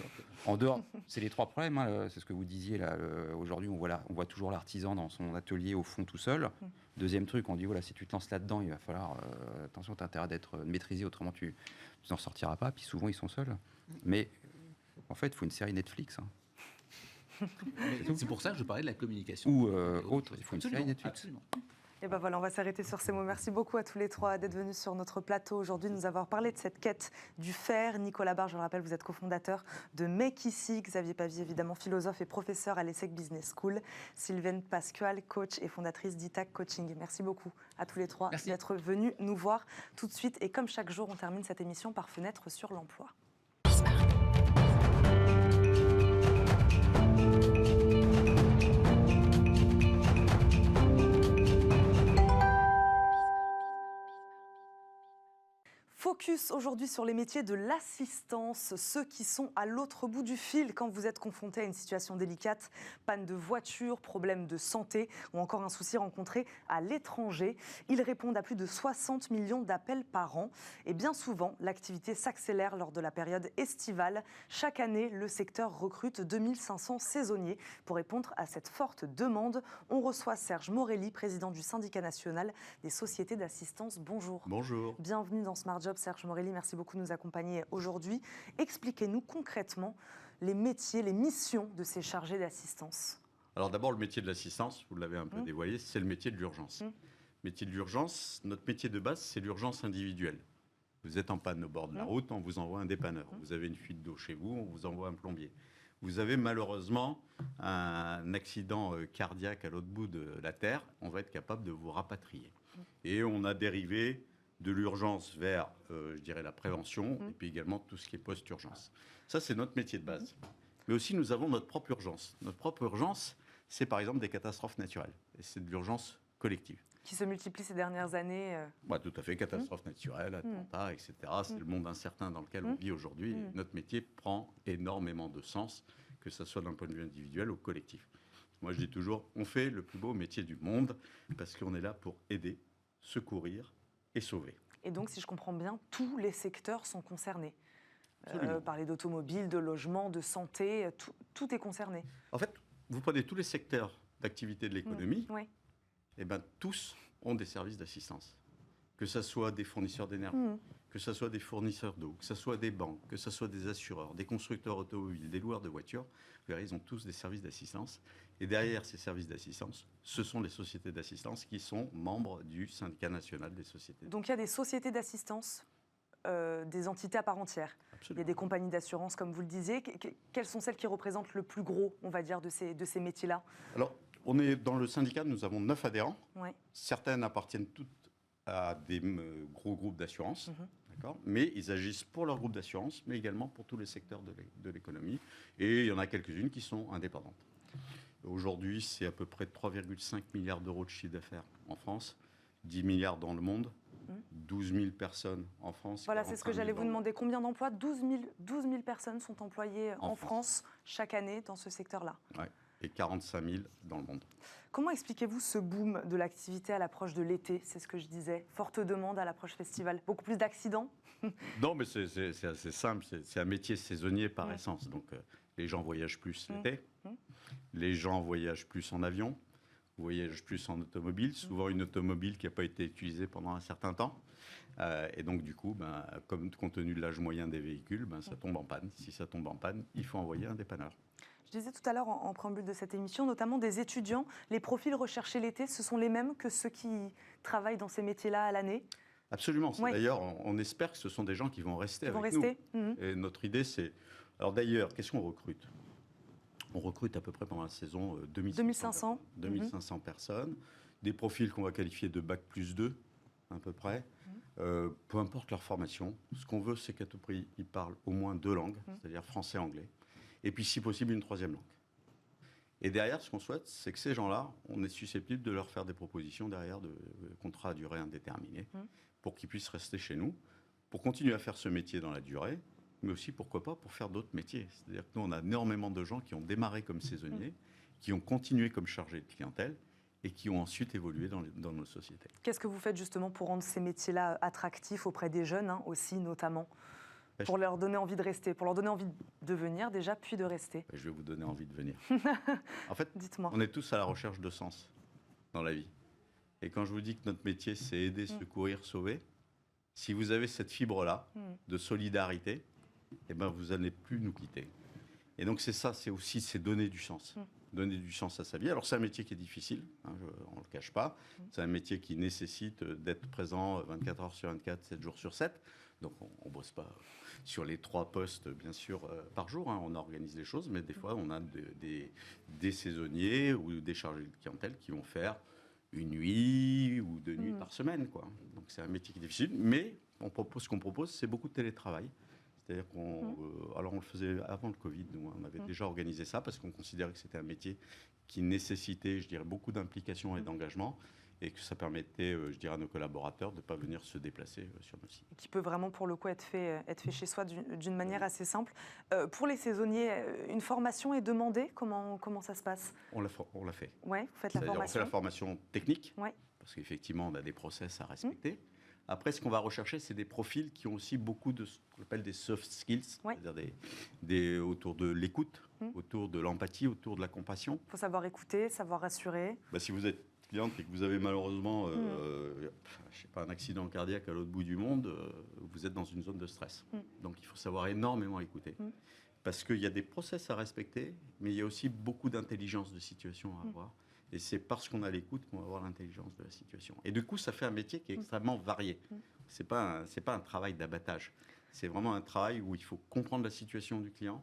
en dehors, c'est les 3 problèmes, hein, c'est ce que vous disiez là. Aujourd'hui, on voit toujours l'artisan dans son atelier au fond tout seul. Deuxième truc, on dit voilà, si tu te lances là-dedans, il va falloir attention, tu as intérêt d'être maîtrisé, autrement tu n'en sortiras pas. Puis souvent, ils sont seuls. Mais en fait, il faut une série Netflix. Hein. C'est pour ça que je parlais de la communication. Ou autre, il faut une série Netflix. Absolument. Et ben voilà, on va s'arrêter sur ces mots. Merci beaucoup à tous les trois d'être venus sur notre plateau aujourd'hui, de nous avoir parlé de cette quête du faire. Nicolas Barre, je le rappelle, vous êtes cofondateur de Make Ici. Xavier Pavie, évidemment, philosophe et professeur à l'ESSEC Business School. Sylvaine Pascual, coach et fondatrice d'Itac Coaching. Merci beaucoup à tous les trois d'être venus nous voir tout de suite. Et comme chaque jour, on termine cette émission par Fenêtre sur l'emploi. Focus aujourd'hui sur les métiers de l'assistance, ceux qui sont à l'autre bout du fil quand vous êtes confronté à une situation délicate, panne de voiture, problème de santé ou encore un souci rencontré à l'étranger. Ils répondent à plus de 60 millions d'appels par an et bien souvent, l'activité s'accélère lors de la période estivale. Chaque année, le secteur recrute 2500 saisonniers. Pour répondre à cette forte demande, on reçoit Serge Morelli, président du syndicat national des sociétés d'assistance. Bonjour. Bonjour. Bienvenue dans Smart Job. Serge Morelli, merci beaucoup de nous accompagner aujourd'hui. Expliquez-nous concrètement les métiers, les missions de ces chargés d'assistance. Alors d'abord, le métier de l'assistance, vous l'avez un peu dévoilé, c'est le métier de l'urgence. Métier de l'urgence, notre métier de base, c'est l'urgence individuelle. Vous êtes en panne au bord de la route, on vous envoie un dépanneur. Vous avez une fuite d'eau chez vous, on vous envoie un plombier. Vous avez malheureusement un accident cardiaque à l'autre bout de la Terre, on va être capable de vous rapatrier. Et on a dérivé de l'urgence vers, je dirais, la prévention, et puis également tout ce qui est post-urgence. Ça, c'est notre métier de base. Mais aussi, nous avons notre propre urgence. Notre propre urgence, c'est par exemple des catastrophes naturelles. Et c'est de l'urgence collective. Qui se multiplient ces dernières années. Ouais, tout à fait, catastrophes naturelles, attentats, etc. C'est le monde incertain dans lequel on vit aujourd'hui. Notre métier prend énormément de sens, que ce soit d'un point de vue individuel ou collectif. Moi, je dis toujours, on fait le plus beau métier du monde, parce qu'on est là pour aider, secourir, et sauver. Et donc, si je comprends bien, tous les secteurs sont concernés. Parler d'automobile, de logement, de santé, tout est concerné. En fait, vous prenez tous les secteurs d'activité de l'économie, et ben, tous ont des services d'assistance. Que ce soit des fournisseurs d'énergie, que ce soit des fournisseurs d'eau, que ce soit des banques, que ce soit des assureurs, des constructeurs automobiles, des loueurs de voitures, vous verrez, ils ont tous des services d'assistance. Et derrière ces services d'assistance, ce sont les sociétés d'assistance qui sont membres du syndicat national des sociétés. Donc il y a des sociétés d'assistance, des entités à part entière. Absolument. Il y a des compagnies d'assurance, comme vous le disiez. Quelles sont celles qui représentent le plus gros, on va dire, de ces métiers-là? Alors, on est dans le syndicat, nous avons 9 adhérents. Ouais. Certaines appartiennent toutes à des gros groupes d'assurance. D'accord, mais ils agissent pour leur groupe d'assurance, mais également pour tous les secteurs de l'économie. Et il y en a quelques-unes qui sont indépendantes. Aujourd'hui, c'est à peu près 3,5 milliards d'euros de chiffre d'affaires en France, 10 milliards dans le monde, 12 000 personnes en France. Voilà, c'est ce que j'allais vous demander. Combien d'emplois? 12 000 personnes sont employées en France chaque année dans ce secteur-là. Ouais, et 45 000 dans le monde. Comment expliquez-vous ce boom de l'activité à l'approche de l'été? C'est ce que je disais. Forte demande à l'approche festival. Beaucoup plus d'accidents? Non, mais c'est assez simple. C'est un métier saisonnier par essence. Donc, les gens voyagent plus l'été. Les gens voyagent plus en avion. Voyagent plus en automobile. Souvent, une automobile qui n'a pas été utilisée pendant un certain temps. Et donc, du coup, compte tenu de l'âge moyen des véhicules, ça tombe en panne. Si ça tombe en panne, il faut envoyer un dépanneur. Je disais tout à l'heure en préambule de cette émission, notamment des étudiants, les profils recherchés l'été, ce sont les mêmes que ceux qui travaillent dans ces métiers-là à l'année? Absolument. Oui. D'ailleurs, on espère que ce sont des gens qui vont rester avec nous. Et notre idée, c'est... Alors d'ailleurs, qu'est-ce qu'on recrute? On recrute à peu près pendant la saison 2500 personnes. Des profils qu'on va qualifier de Bac plus 2, à peu près. Peu importe leur formation. Ce qu'on veut, c'est qu'à tout prix, ils parlent au moins 2 langues, c'est-à-dire français et anglais. Et puis, si possible, une 3e langue. Et derrière, ce qu'on souhaite, c'est que ces gens-là, on est susceptible de leur faire des propositions derrière de contrats à durée indéterminée pour qu'ils puissent rester chez nous, pour continuer à faire ce métier dans la durée, mais aussi, pourquoi pas, pour faire d'autres métiers. C'est-à-dire que nous, on a énormément de gens qui ont démarré comme saisonniers, qui ont continué comme chargés de clientèle et qui ont ensuite évolué dans nos sociétés. Qu'est-ce que vous faites justement pour rendre ces métiers-là attractifs auprès des jeunes, aussi notamment? Pour leur donner envie de rester, pour leur donner envie de venir déjà, puis de rester. Je vais vous donner envie de venir. En fait, dites-moi. On est tous à la recherche de sens dans la vie. Et quand je vous dis que notre métier, c'est aider, secourir, sauver, si vous avez cette fibre-là de solidarité, eh ben, vous n'allez plus nous quitter. Et donc c'est ça, c'est aussi donner du sens. donner du sens à sa vie. Alors c'est un métier qui est difficile, hein, on ne le cache pas. C'est un métier qui nécessite d'être présent 24 heures sur 24, 7 jours sur 7. Donc on ne bosse pas sur les 3 postes, bien sûr, par jour. Hein. On organise les choses, mais des fois, on a des saisonniers ou des chargés de clientèle qui vont faire une nuit ou 2 nuits par semaine, quoi. Donc c'est un métier qui est difficile, mais ce qu'on propose, c'est beaucoup de télétravail. C'est-à-dire alors on le faisait avant le Covid, nous, on avait déjà organisé ça parce qu'on considérait que c'était un métier qui nécessitait, je dirais, beaucoup d'implication et d'engagement, et que ça permettait, je dirais, à nos collaborateurs de ne pas venir se déplacer sur nos sites. Qui peut vraiment, pour le coup, être fait chez soi d'une manière assez simple. Pour les saisonniers, une formation est demandée. Comment ça se passe? On l'a fait. Oui, vous faites la formation. On fait la formation technique, ouais. Parce qu'effectivement, on a des process à respecter. Après, ce qu'on va rechercher, c'est des profils qui ont aussi beaucoup de ce qu'on appelle des soft skills, c'est-à-dire autour de l'écoute, autour de l'empathie, autour de la compassion. Il faut savoir écouter, savoir rassurer. Si vous êtes cliente et que vous avez malheureusement je sais pas, un accident cardiaque à l'autre bout du monde, vous êtes dans une zone de stress. Donc il faut savoir énormément écouter. Parce qu'il y a des process à respecter, mais il y a aussi beaucoup d'intelligence de situation à avoir. Et c'est parce qu'on a l'écoute qu'on va avoir l'intelligence de la situation. Et du coup, ça fait un métier qui est extrêmement varié. C'est pas un travail d'abattage. C'est vraiment un travail où il faut comprendre la situation du client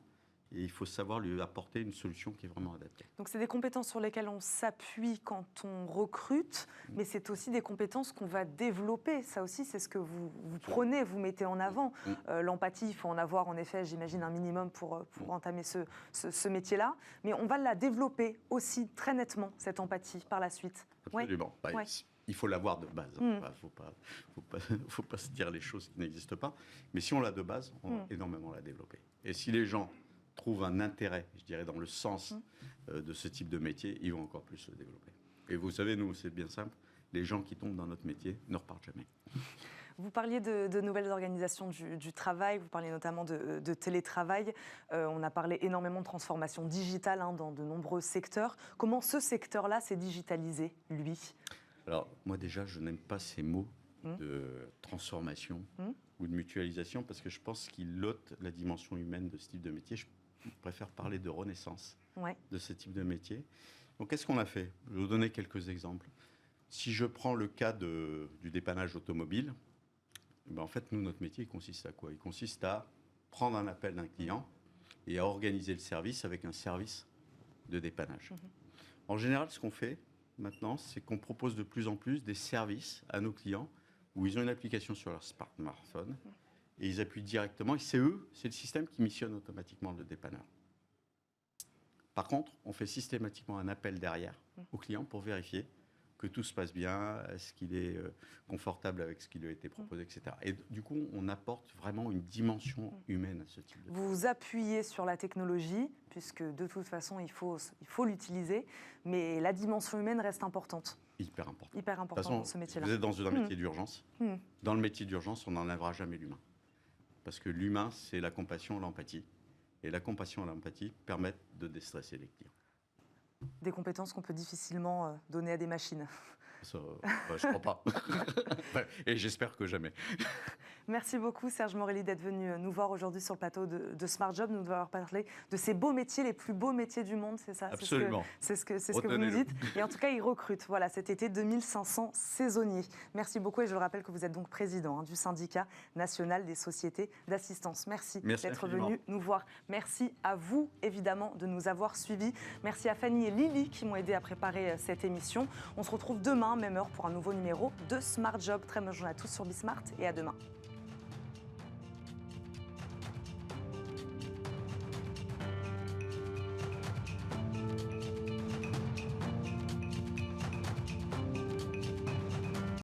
et il faut savoir lui apporter une solution qui est vraiment adaptée. Donc c'est des compétences sur lesquelles on s'appuie quand on recrute, mais c'est aussi des compétences qu'on va développer. Ça aussi, c'est ce que vous prenez, vous mettez en avant. L'empathie, il faut en avoir en effet, j'imagine, un minimum pour entamer ce métier-là. Mais on va la développer aussi très nettement, cette empathie, par la suite. Absolument. Ouais. Il faut l'avoir de base. Faut pas se dire les choses qui n'existent pas. Mais si on l'a de base, on va énormément la développer. Et si les gens trouvent un intérêt, je dirais, dans le sens de ce type de métier, ils vont encore plus le développer. Et vous savez, nous, c'est bien simple, les gens qui tombent dans notre métier ne repartent jamais. Vous parliez de nouvelles organisations du travail, vous parliez notamment de télétravail. On a parlé énormément de transformation digitale dans de nombreux secteurs. Comment ce secteur-là s'est digitalisé, lui? Alors, moi déjà, je n'aime pas ces mots de transformation ou de mutualisation parce que je pense qu'ils ôtent la dimension humaine de ce type de métier. Je préfère parler de renaissance de ce type de métier. Donc, qu'est-ce qu'on a fait? Je vais vous donner quelques exemples. Si je prends le cas du dépannage automobile, en fait, nous, notre métier, il consiste à quoi? Il consiste à prendre un appel d'un client et à organiser le service avec un service de dépannage. En général, ce qu'on fait maintenant, c'est qu'on propose de plus en plus des services à nos clients où ils ont une application sur leur smartphone et ils appuient directement. Et c'est le système qui missionne automatiquement le dépanneur. Par contre, on fait systématiquement un appel derrière au client pour vérifier que tout se passe bien, est-ce qu'il est confortable avec ce qui lui a été proposé, etc. Et du coup, on apporte vraiment une dimension humaine à ce type de... Vous vous appuyez sur la technologie, puisque de toute façon, il faut l'utiliser, mais la dimension humaine reste importante. Hyper important. Hyper important de toute façon, dans ce métier-là. Vous êtes dans un métier d'urgence. Dans le métier d'urgence, on n'enlèvera jamais l'humain. Parce que l'humain, c'est la compassion, l'empathie. Et la compassion et l'empathie permettent de déstresser les clients. Des compétences qu'on peut difficilement donner à des machines. Ça, je ne crois pas. Et j'espère que jamais. Merci beaucoup Serge Morelli d'être venu nous voir aujourd'hui sur le plateau de Smart Job, nous avoir parlé de ces beaux métiers, les plus beaux métiers du monde, c'est ça? Absolument. C'est ce que vous nous dites. Et en tout cas, ils recrutent cet été 2500 saisonniers. Merci beaucoup et je le rappelle que vous êtes donc président du syndicat national des sociétés d'assistance. Merci d'être venu nous voir. Merci à vous évidemment de nous avoir suivis. Merci à Fanny et Lily qui m'ont aidé à préparer cette émission. On se retrouve demain, même heure, pour un nouveau numéro de Smart Job. Très bonne journée à tous sur Bismart et à demain.